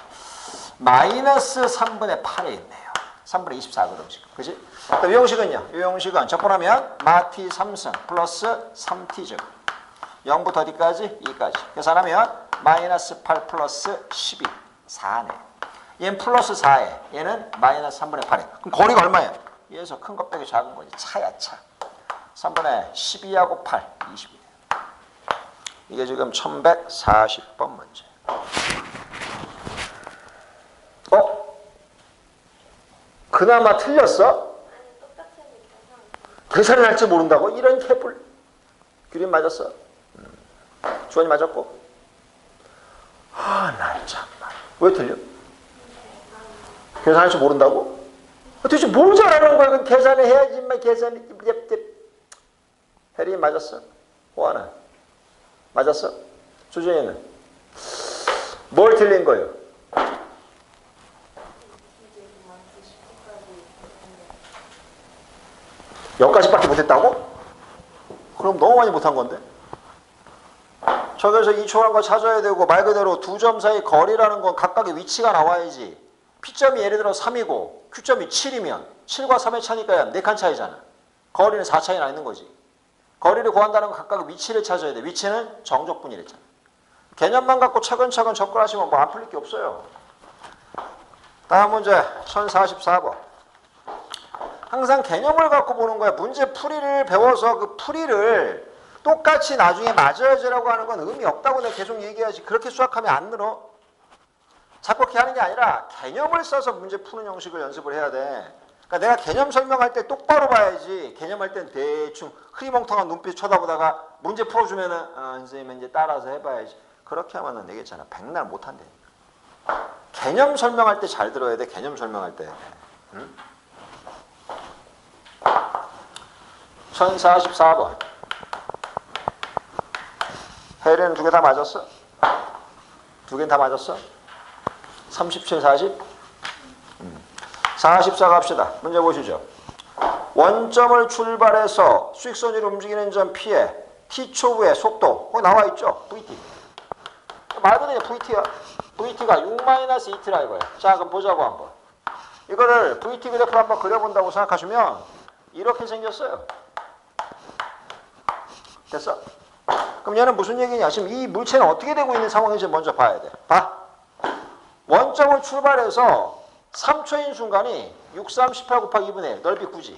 마이너스 3분의 8에 있네요. 3분의 24거든 지금. 그치? 이 형식은요. 이 형식은 적분하면 마T 3승 플러스 3T제곱 0부터 어디까지? 2까지. 계산하면 마이너스 8 플러스 12 4네. 얘는 플러스 4에 얘는 마이너스 3분의 8에. 그럼 거리가 얼마예요? 얘에서 큰 것 빼기 작은 거지. 차야 차. 3분의 12하고 8 20이에요. 이게 지금 1140번 문제. 그나마 틀렸어? 계산을 할지 모른다고? 이런 개뿔. 그림 맞았어? 주원이 맞았고. 나 참말. 왜 틀려? 계산할 줄 모른다고? 도대체 뭘 잘하는 거야? 그럼 계산을 해야지, 인마 계산이. 혜린이 맞았어? 호아는? 맞았어? 수진이는? 뭘 틀린 거예요? 여기까지밖에 못했다고? 그럼 너무 많이 못한 건데? 저기서 2초란 거 찾아야 되고 말 그대로 두 점 사이 거리라는 건 각각의 위치가 나와야지. P점이 예를 들어 3이고 Q점이 7이면 7과 3의 차니까 4칸 차이잖아. 거리는 4차이나 있는 거지. 거리를 구한다는 건 각각의 위치를 찾아야 돼. 위치는 정적분이랬잖아. 개념만 갖고 차근차근 접근하시면 뭐 안 풀릴 게 없어요. 다음 문제 1044번. 항상 개념을 갖고 보는 거야. 문제 풀이를 배워서 그 풀이를 똑같이 나중에 맞아야지라고 하는 건 의미 없다고 내가 계속 얘기하지. 그렇게 수학하면 안 늘어. 자꾸 그렇게 하는 게 아니라 개념을 써서 문제 푸는 형식을 연습을 해야 돼. 그러니까 내가 개념 설명할 때 똑바로 봐야지. 개념할 땐 대충 흐리멍텅한 눈빛 쳐다보다가 문제 풀어주면은 선생님 이제 따라서 해봐야지. 그렇게 하면 안 되겠잖아. 백날 못한대. 개념 설명할 때 잘 들어야 돼. 개념 설명할 때. 응? 1044번. 혜리는 두 개 다 맞았어? 두 개는 다 맞았어? 37, 40? 44 갑시다. 문제 보시죠. 원점을 출발해서 수직선으로 움직이는 점 P에 T초 후의 속도 거기 나와 있죠? VT. 말 그대로 VT야. VT가 6-2t라 이거예요. 자 그럼 보자고 한번. 이거를 VT 그래프를 한번 그려본다고 생각하시면 이렇게 생겼어요. 됐어? 그럼 얘는 무슨 얘기냐? 지금 이 물체는 어떻게 되고 있는 상황인지 먼저 봐야 돼. 봐. 원점을 출발해서 3초인 순간이 6, 3, 18 곱하기 2분의 1 넓이 9지.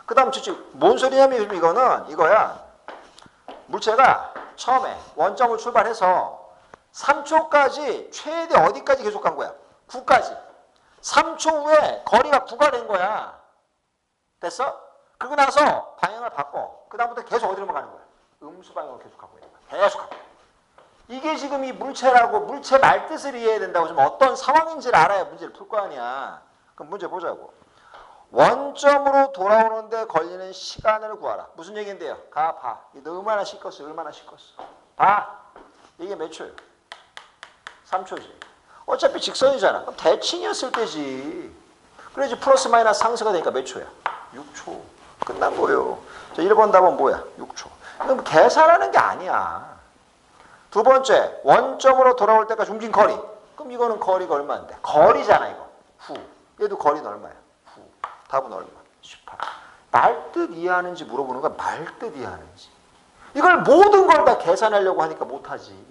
그 다음 뭔 소리냐면 이거는 이거야. 물체가 처음에 원점을 출발해서 3초까지 최대 어디까지 계속 간 거야? 9까지. 3초 후에 거리가 9가 된 거야. 됐어? 그러고 나서 방향을 바꿔. 그 다음부터 계속 어디로만 가는 거야? 음수 방향으로 계속 가고 있는 거야. 계속 가고. 이게 지금 이 물체라고 물체 말뜻을 이해해야 된다고 지금 어떤 상황인지를 알아야 문제를 풀 거 아니야. 그럼 문제 보자고. 원점으로 돌아오는데 걸리는 시간을 구하라. 무슨 얘기인데요? 가 봐. 너 얼마나 씻었어? 얼마나 씻었어? 봐. 이게 몇 초예요? 3초지. 어차피 직선이잖아. 그럼 대칭이었을 때지. 그래야지 플러스 마이너스 상수가 되니까 몇 초야? 6초. 끝난 거예요. 자, 1번 답은 뭐야? 6초. 그럼 계산하는 게 아니야. 두 번째, 원점으로 돌아올 때까지 움직인 거리. 그럼 이거는 거리가 얼마인데? 거리잖아, 이거. 후. 얘도 거리는 얼마야? 후. 답은 얼마? 18. 말뜻 이해하는지 물어보는 거야. 말뜻 이해하는지. 이걸 모든 걸 다 계산하려고 하니까 못하지.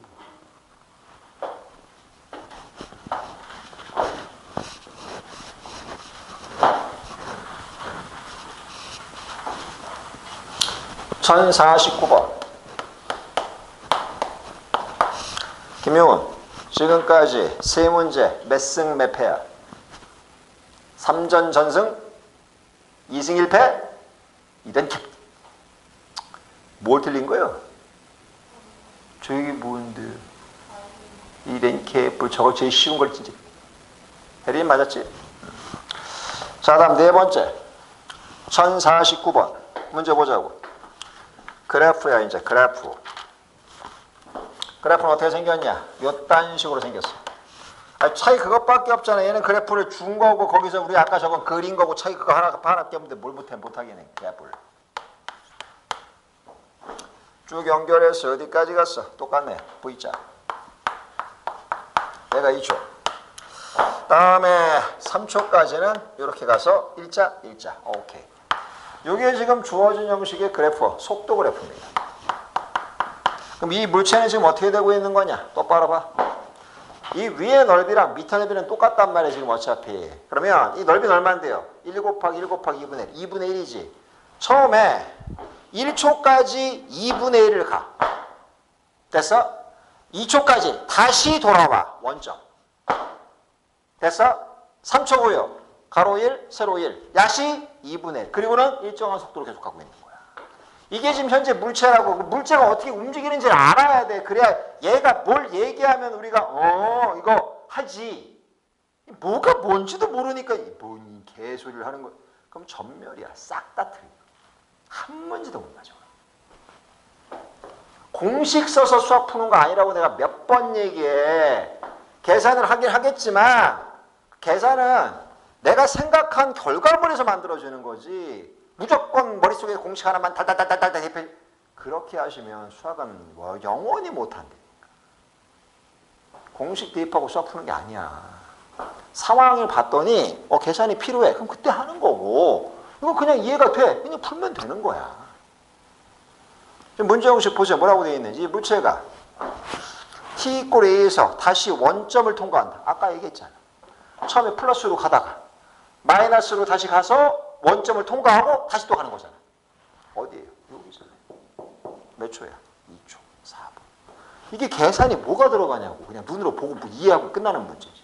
(1049번) 김용훈, 지금까지 세 문제 몇 승 몇 패야? 3전 전승? 2승 1패? 이런 캡. 뭘 틀린 거예요? 저게 뭔데? 이런 캡을 저거 제일 쉬운 걸 진짜. 혜린 맞았지? 자, 다음 네 번째 1049번 문제 보자고. 그래프야 이제 그래프. 그래프는 어떻게 생겼냐? 요딴 식으로 생겼어. 아니, 차이 그것밖에 없잖아. 얘는 그래프를 준 거고 거기서 우리 아까 저건 그린 거고 차이 그거 하나 때문에 뭘 못하겠네. 그래프를. 쭉 연결해서 어디까지 갔어? 똑같네. V자. 얘가 2초. 다음에 3초까지는 이렇게 가서 일자. 오케이. 이게 지금 주어진 형식의 그래프, 속도 그래프입니다. 그럼 이 물체는 지금 어떻게 되고 있는 거냐? 똑바로 봐. 이 위의 넓이랑 밑에 넓이는 똑같단 말이에요, 지금 어차피. 그러면 이 넓이는 얼마인데요? 1 곱하기 1 곱하기 2분의 1. 2분의 1이지. 처음에 1초까지 2분의 1을 가. 됐어? 2초까지 다시 돌아와, 원점. 됐어? 3초 후요. 가로 1, 세로 1. 야시 2분의 1. 그리고는 일정한 속도로 계속 가고 있는 거야. 이게 지금 현재 물체라고. 그 물체가 어떻게 움직이는지를 알아야 돼. 그래야 얘가 뭘 얘기하면 우리가 이거 하지. 뭐가 뭔지도 모르니까 뭔 개소리를 하는 거. 그럼 전멸이야. 싹 다 틀려. 한 문제도 못 맞아. 공식 써서 수학 푸는 거 아니라고 내가 몇 번 얘기해. 계산을 하긴 하겠지만 계산은 내가 생각한 결과물에서 만들어지는 거지. 무조건 머릿속에 공식 하나만 달달달달달 대표. 그렇게 하시면 수학은 영원히 못한다니까. 공식 대입하고 수학 푸는 게 아니야. 상황을 봤더니 계산이 필요해. 그럼 그때 하는 거고. 이거 그냥 이해가 돼. 그냥 풀면 되는 거야. 지금 문제 형식 보세요. 뭐라고 되어 있는지. 이 물체가 t = a에서 다시 원점을 통과한다. 아까 얘기했잖아. 처음에 플러스로 가다가 마이너스로 다시 가서 원점을 통과하고 다시 또 가는 거잖아. 어디예요? 여기서. 몇 초야? 2초, 4분. 이게 계산이 뭐가 들어가냐고. 그냥 눈으로 보고 이해하고 끝나는 문제지.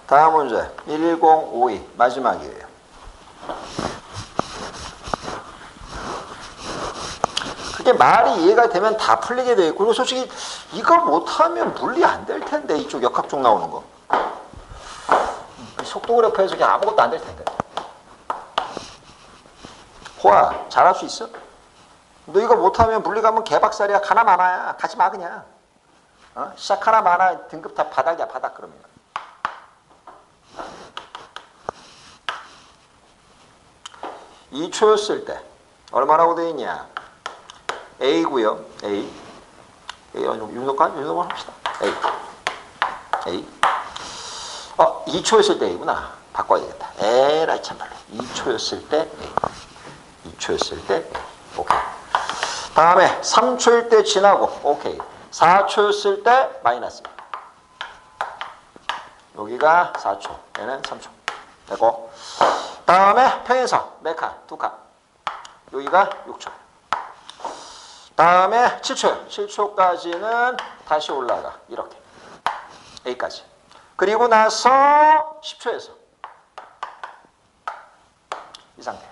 다음 문제 1052 마지막이에요. 그게 말이 이해가 되면 다 풀리게 돼 있고, 그리고 솔직히 이거 못하면 물리 안 될 텐데. 이쪽 역학 쪽 나오는 거 속도 그래프에서 그냥 아무것도 안 될 텐데. 호아 잘할 수 있어? 너 이거 못하면 물리 가면 개박살이야. 가나 마나야. 가지 마 그냥. 시작하나 마나 등급 다 바닥이야. 바닥. 그러면 2초였을 때 얼마라고 되어 있냐? A고요. A. 윤석관 합시다. A. 2초였을 때 A구나. 바꿔야 되겠다. 에라이 참말로. 2초였을 때 A. 2초였을 때 A. 오케이. 다음에 3초일 때 지나고 오케이. 4초였을 때 마이너스. 여기가 4초. 얘는 3초. 되고. 다음에 평행선 몇 칸? 2칸. 여기가 6초. 다음에 7초요. 7초까지는 다시 올라가. 이렇게. A까지. 그리고 나서 10초에서 이 상태.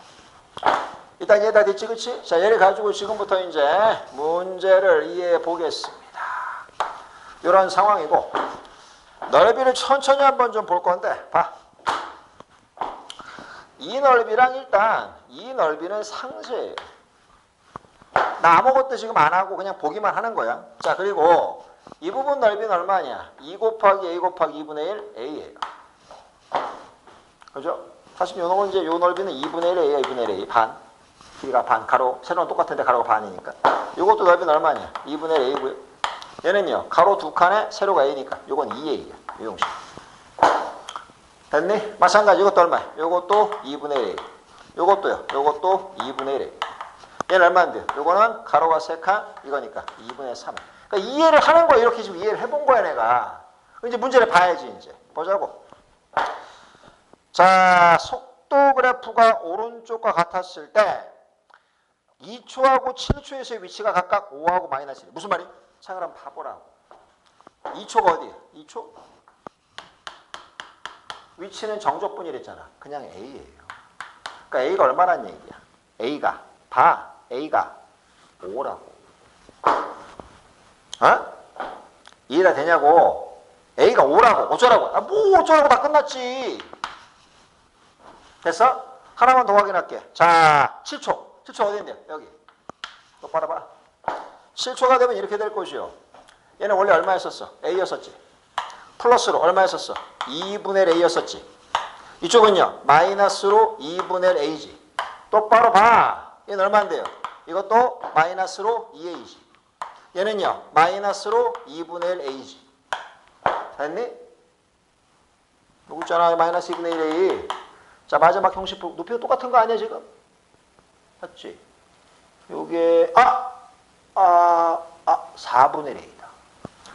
일단 이해 다 됐지, 그치? 자, 얘를 가지고 지금부터 이제 문제를 이해해 보겠습니다. 이런 상황이고, 넓이를 천천히 한번 좀 볼 건데, 봐. 이 넓이랑 일단 이 넓이는 상세예요. 나 아무것도 지금 안 하고 그냥 보기만 하는 거야. 자, 그리고 이 부분 넓이는 얼마냐? 2 곱하기 a 곱하기 2분의 1 a예요. 그죠? 사실 요놈은 이제 요 넓이는 2분의 1 a야. 2분의 1 a 반. 길이가 반. 가로 세로는 똑같은데 가로가 반이니까. 요것도 넓이는 얼마냐? 2분의 1 a고요. 얘는요. 가로 두 칸에 세로가 a니까 요건 2a야. 요 형식. 됐니? 마찬가지 이것도 얼마야? 요것도 2분의 1a. 요것도요. 요것도 2분의 1a. 얘는 얼마인데요? 요거는 가로가 3칸 이거니까 2분의 3. 그러니까 이해를 하는 거야. 이렇게 지금 이해를 해본 거야 내가. 이제 문제를 봐야지 이제. 보자고. 자, 속도 그래프가 오른쪽과 같았을 때 2초하고 7초에서의 위치가 각각 5하고 마이너스 1. 무슨 말이? 자, 그럼 봐보라고. 2초가 어디야? 2초? 위치는 정적분이랬잖아. 그냥 A예요. 그러니까 A가 얼마란 얘기야? A가 봐. A가 5라고. 이해가 되냐고. A가 5라고. 어쩌라고. 뭐 어쩌라고. 다 끝났지. 됐어? 하나만 더 확인할게. 자, 7초. 7초 어디 있냐? 여기. 똑바로 봐. 7초가 되면 이렇게 될 것이요. 얘는 원래 얼마였었어? A였었지. 플러스로 얼마였었어? 2분의 A였었지. 이쪽은요. 마이너스로 2분의 A지. 똑바로 봐. 얘는 얼마인데요? 이것도 마이너스로 2A지. 얘는요. 마이너스로 2분의 1 A지. 됐니? 누구 있잖아. 마이너스 2분의 1 A. 자, 마지막 형식 높이가 똑같은 거 아니야 지금? 맞지? 요게 4분의 1A다.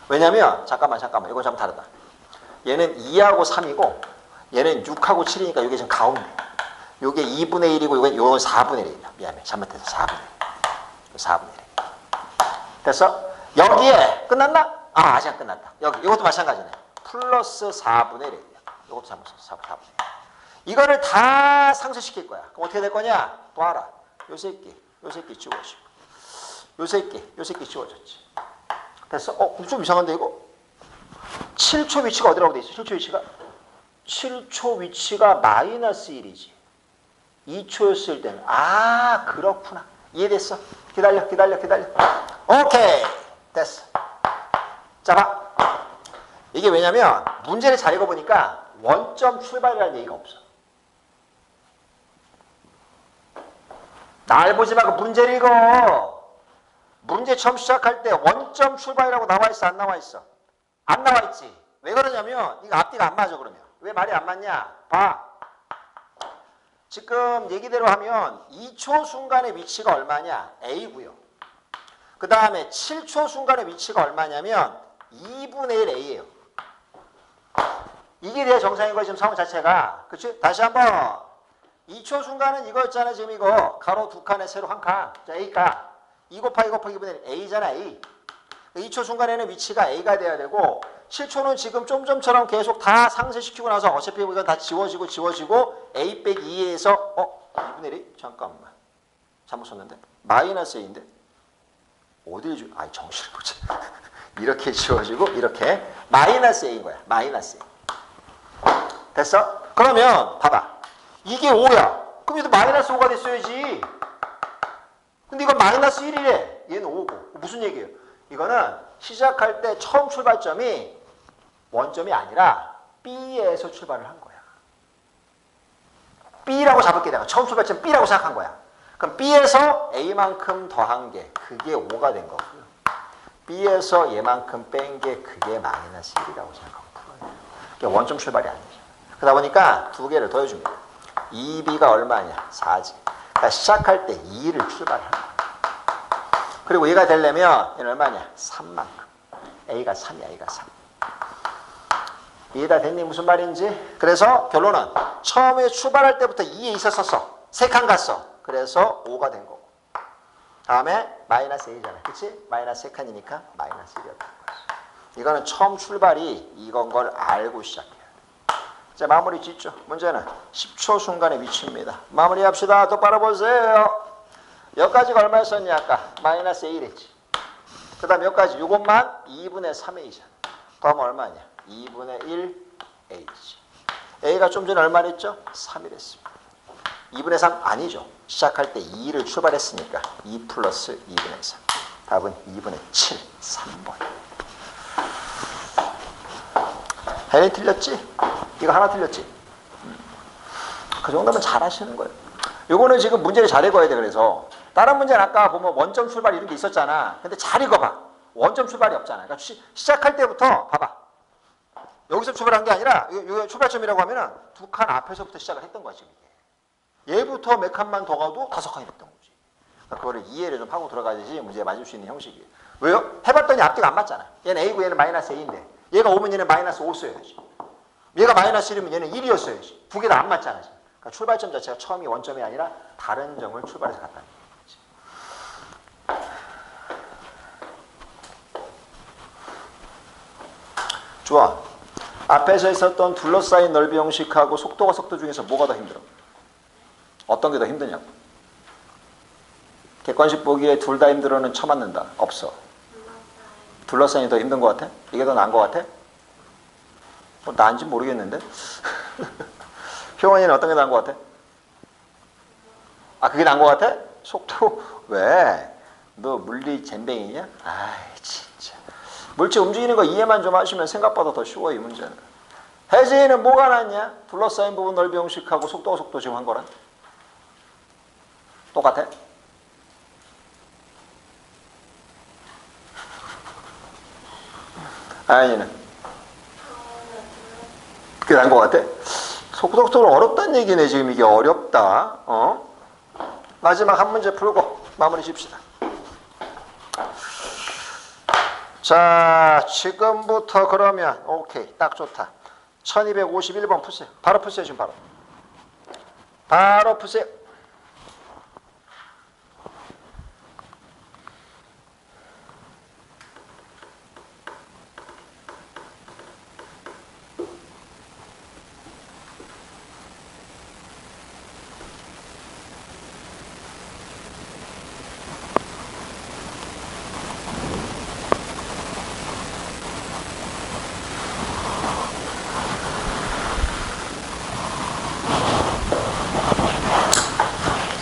왜냐면 잠깐만 이건 좀 다르다. 얘는 2하고 3이고 얘는 6하고 7이니까 이게 지금 가운데. 요게 2분의 1이고 요건 4분의 1이다. 미안해. 잘못해서 4분의 1. 4분의 1. 됐어? 여기에 끝났나? 아직 안 끝났다. 여기 이것도 마찬가지네. 플러스 4분의 1이야. 이것도 잘못했어. 4분의 1. 이거를 다 상쇄시킬 거야. 그럼 어떻게 될 거냐? 봐라. 요 새끼 지워지고. 요 새끼 지워졌지. 됐어? 좀 이상한데 이거? 7초 위치가 어디라고 돼 있어? 7초 위치가? 7초 위치가 마이너스 1이지. 2초였을 때는. 아, 그렇구나. 이해됐어? 기다려. 오케이. 됐어. 자, 봐. 이게 왜냐면 문제를 잘 읽어보니까 원점 출발이라는 얘기가 없어. 날 보지 말고 문제를 읽어. 문제 처음 시작할 때 원점 출발이라고 나와있어? 안 나와있어? 안 나와있지. 왜 그러냐면 이거 앞뒤가 안 맞아. 그러면 왜 말이 안 맞냐? 봐. 지금 얘기대로 하면 2초 순간의 위치가 얼마냐? A고요. 그 다음에 7초 순간의 위치가 얼마냐면 2분의 1 A예요. 이게 돼야 정상인 거야 지금 상황 자체가. 그치? 다시 한번 2초 순간은 이거였잖아. 지금 이거 가로 두 칸에 세로 한 칸. 자, A가 2 곱하기 2분의 1 A잖아. A. 2초 순간에는 위치가 A가 돼야 되고 7초는 지금 점점처럼 계속 다 상쇄시키고 나서 어차피 이건 다 지워지고 A 빼기 2에서 2분의 1이? 잠깐만. 잘못 썼는데? 마이너스 A인데? 어딜 정신을 보자. 이렇게 지워지고 이렇게 마이너스 A인 거야. 마이너스 A. 됐어? 그러면 봐봐. 이게 5야. 그럼 얘도 마이너스 5가 됐어야지. 근데 이건 마이너스 1이래. 얘는 5고. 무슨 얘기예요? 이거는 시작할 때 처음 출발점이 원점이 아니라 B에서 출발을 한 거야. B라고 잡을게 내가. 처음 출발점 B라고 생각한 거야. 그럼 B에서 A만큼 더한 게 그게 5가 된 거고요. B에서 얘만큼 뺀 게 그게 마이너스 1이라고 생각하고 풀어요. 그게 원점 출발이 아니죠. 그러다 보니까 두 개를 더해줍니다. 2B가 얼마냐? 4지. 그러니까 시작할 때 2를 출발하는 거야. 그리고 얘가 되려면 얘는 얼마냐? 3만큼. A가 3이야. A가 3. 이해다 됐니? 무슨 말인지? 그래서 결론은 처음에 출발할 때부터 2에 있었었어. 3칸 갔어. 그래서 5가 된 거고. 다음에 마이너스 A잖아. 그치? 마이너스 3칸이니까 마이너스 1이었던 거지. 이거는 처음 출발이 이건 걸 알고 시작해야 돼. 자, 마무리 짓죠. 문제는 10초 순간의 위치입니다. 마무리합시다. 똑바로 보세요. 여기까지가 얼마였었냐 아까? 마이너스 A랬지. 그 다음 여기까지 이것만 2분의 3A잖아. 더하면 얼마냐? 2분의 1 A지. A가 좀 전에 얼마랬죠? 3이랬습니다. 2분의 3 아니죠. 시작할 때 2를 출발했으니까 2 플러스 2분의 3. 답은 2분의 7, 3번. 혜린이 틀렸지? 이거 하나 틀렸지? 그 정도면 잘하시는 거예요. 요거는 지금 문제를 잘 읽어야 돼. 그래서 다른 문제는 아까 보면 원점 출발 이런 게 있었잖아. 근데 잘 읽어봐. 원점 출발이 없잖아. 그러니까 시작할 때부터 봐봐. 여기서 출발한 게 아니라 요 출발점이라고 하면은 두 칸 앞에서부터 시작을 했던 거지. 얘부터 몇 칸만 더 가도 5칸이 됐던 거지. 그러니까 그거를 이해를 좀 하고 들어가야지 문제에 맞을 수 있는 형식이에요. 왜요? 해봤더니 앞뒤가 안 맞잖아. 얘는 A고 얘는 마이너스 A인데 얘가 5면 얘는 마이너스 5 써야지. 얘가 마이너스 1이면 얘는 1이었어야지. 두 개 다 안 맞잖아. 그러니까 출발점 자체가 처음이 원점이 아니라 다른 점을 출발해서 갔다는 거지. 좋아. 앞에서 있었던 둘러싸인 넓이 형식하고 속도가 속도 중에서 뭐가 더 힘들어? 어떤 게 더 힘드냐고. 객관식 보기에 둘 다 힘들어는 쳐맞는다. 없어. 둘러싸인이 더 힘든 것 같아? 이게 더 나은 것 같아? 나은지 모르겠는데. 효원이는 어떤 게 나은 것 같아? 아, 그게 나은 것 같아? 속도. 왜? 너 물리 잼뱅이냐? 아이 진짜. 물체 움직이는 거 이해만 좀 하시면 생각보다 더 쉬워. 이 문제는. 혜진이는 뭐가 낫냐? 둘러싸인 부분 넓이 형식하고 속도가 속도 지금 한 거랑 똑같아? 아니는 그게 나은 것 같아? 속도는 어렵다는 얘기네. 지금 이게 어렵다. 마지막 한 문제 풀고 마무리 짓시다. 자, 지금부터 그러면 오케이, 딱 좋다. 1251번 푸세요. 바로 푸세요. 지금 바로 푸세요.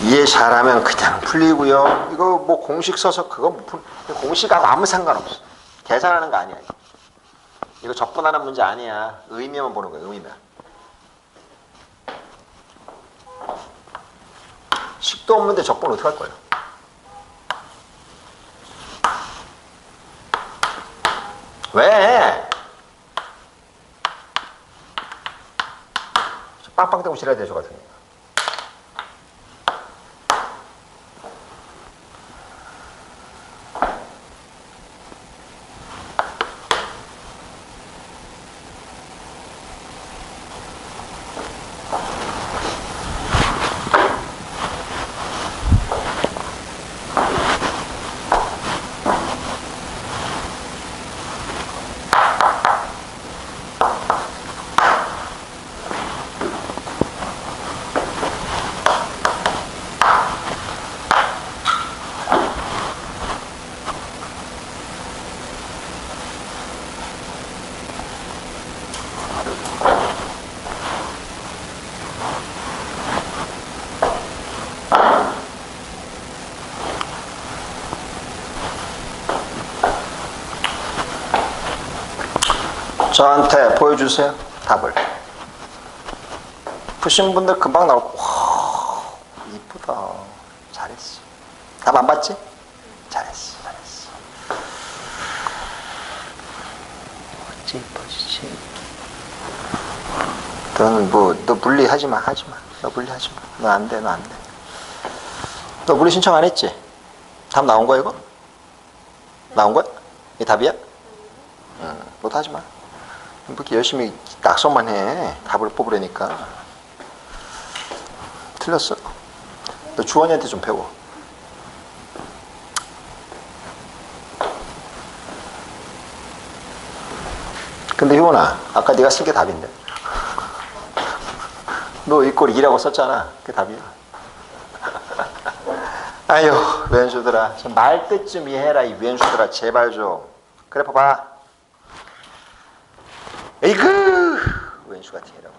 이해 잘하면 그냥 풀리고요. 이거 뭐 공식 써서 그거 공식하고 아무 상관없어. 계산하는 거 아니야. 이거 적분하는 문제 아니야. 의미만 보는 거야. 의미만. 식도 없는데 적분 어떻게 할 거예요? 왜? 빵빵 대고 지랄 대죠 같은 거. 저한테 보여주세요. 답을. 푸신 분들 금방 나올 거. 와, 이쁘다. 잘했어. 답 안 봤지? 잘했어. 잘했어. 어찌 이뻐지지? 너는 뭐, 너 물리하지 마. 하지 마. 너 물리하지 마. 너 안 돼. 너 안 돼. 너 물리 신청 안 했지? 답 나온 거야, 이거? 나온 거야? 이게 답이야? 응. 너도 하지 마. 그렇게 열심히 낙서만 해. 답을 뽑으려니까. 틀렸어. 너 주원이한테 좀 배워. 근데 효원아, 아까 네가 쓴 게 답인데. 너 이 꼴 2라고 썼잖아. 그게 답이야. 아유, 왼수들아. 좀 말끝 좀 이해해라, 이 왼수들아. 제발 좀. 그래, 봐봐. 에이그 왼수 같은 이라고.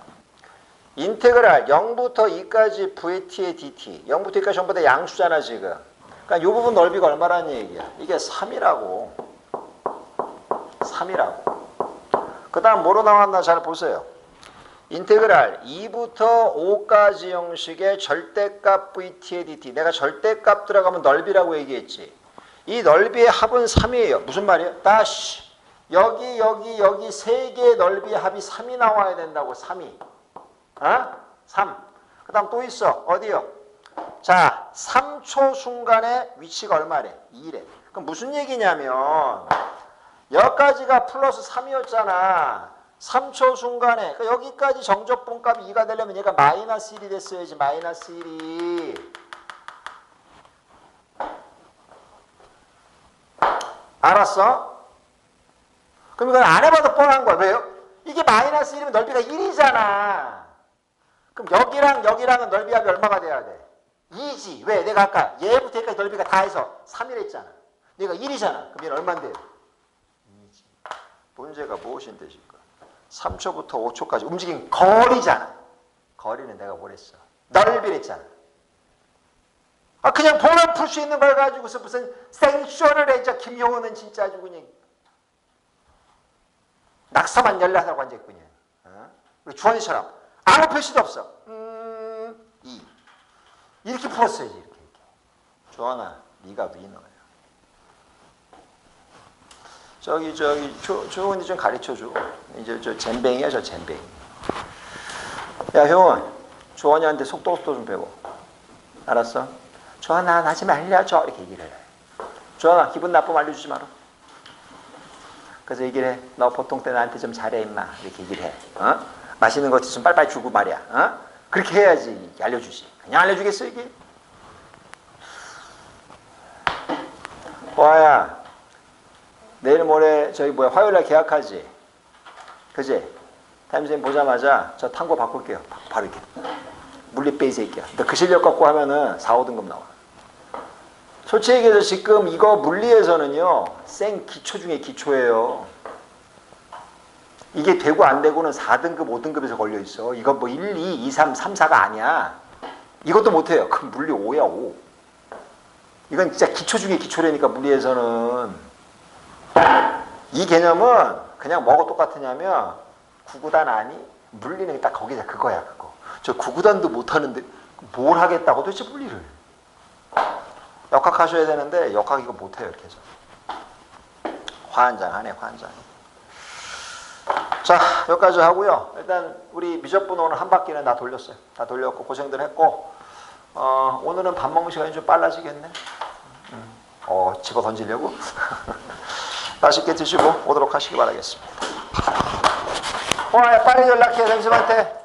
인테그랄 0부터 2까지 VT의 DT 0부터 2까지 전부 다 양수잖아 지금. 그러니까 이 부분 넓이가 얼마라는 얘기야. 이게 3이라고. 3이라고. 그 다음 뭐로 나왔나 잘 보세요. 인테그랄 2부터 5까지 형식의 절대값 VT의 DT. 내가 절대값 들어가면 넓이라고 얘기했지. 이 넓이의 합은 3이에요. 무슨 말이에요? 다시 여기 세 개의 넓이의 합이 3이 나와야 된다고. 3이. 어? 3. 그 다음 또 있어. 어디요? 자, 3초 순간에 위치가 얼마래? 2래. 그럼 무슨 얘기냐면 여기까지가 플러스 3이었잖아. 3초 순간에. 그러니까 여기까지 정적분값이 2가 되려면 얘가 마이너스 1이 됐어야지. 마이너스 1이. 알았어? 그럼 이건 안 해봐도 뻔한 거야. 왜요? 이게 마이너스 1이면 넓이가 1이잖아. 그럼 여기랑은 넓이 합이 얼마가 돼야 돼? 2지. 왜? 내가 아까 얘부터 여기까지 넓이가 다 해서 3이라 했잖아. 얘가 1이잖아. 그럼 얘는 얼마인데? 2지. 문제가 무엇인 뜻일까? 3초부터 5초까지 움직인 거리잖아. 거리는 내가 뭘 했어? 넓이를 했잖아. 아, 그냥 보면 풀 수 있는 걸 가지고서 무슨 생쇼를 해. 김효은은 진짜 아주 그냥 낙서만 열나하고 앉아있군요. 어? 주원이처럼 아무 표시도 없어. 2. 이렇게 풀었어야지. 이렇게. 주원아, 네가 위너야. 저기 주원이 좀 가르쳐줘. 이제 저 잼뱅이야, 저 잼뱅이. 야, 효원, 주원이한테 속도 좀 배워. 알았어? 주원아, 나 좀 알려줘. 이렇게 얘기를 해. 주원아, 기분 나쁘면 알려주지 마라. 그래서 얘기를 해. 너 보통 때 나한테 좀 잘해 임마. 이렇게 얘기를 해. 어? 맛있는 것 좀 빨리빨리 주고 말이야. 어? 그렇게 해야지 알려주지. 그냥 알려주겠어 이게? 보아야, 내일 모레 저희 화요일날 계약하지? 그지? 타임쌤 보자마자 저 탕고 바꿀게요. 바로 이렇게. 물리 빼이 새끼야. 근데 그 실력 갖고 하면은 4, 5등급 나와. 솔직히 얘기해서 지금 이거 물리에서는요, 생 기초 중에 기초예요. 이게 되고 안 되고는 4등급, 5등급에서 걸려 있어. 이거 뭐 1, 2, 2, 3, 3, 4가 아니야. 이것도 못해요. 그럼 물리 5야 5. 이건 진짜 기초 중에 기초라니까 물리에서는. 이 개념은 그냥 뭐가 똑같으냐면 구구단 아니? 물리는 딱 거기다 그거야 그거. 저 구구단도 못하는데 뭘 하겠다고 도대체 물리를. 역학하셔야 되는데 역학 이거 못해요 이렇게 해서. 환장하네 환장. 자 여기까지 하고요. 일단 우리 미적분 오늘 한 바퀴는 다 돌렸어요. 다 돌렸고 고생들 했고 오늘은 밥 먹는 시간이 좀 빨라지겠네. 집어 던지려고? 맛있게 드시고 오도록 하시기 바라겠습니다. 빨리 연락해 선생님한테.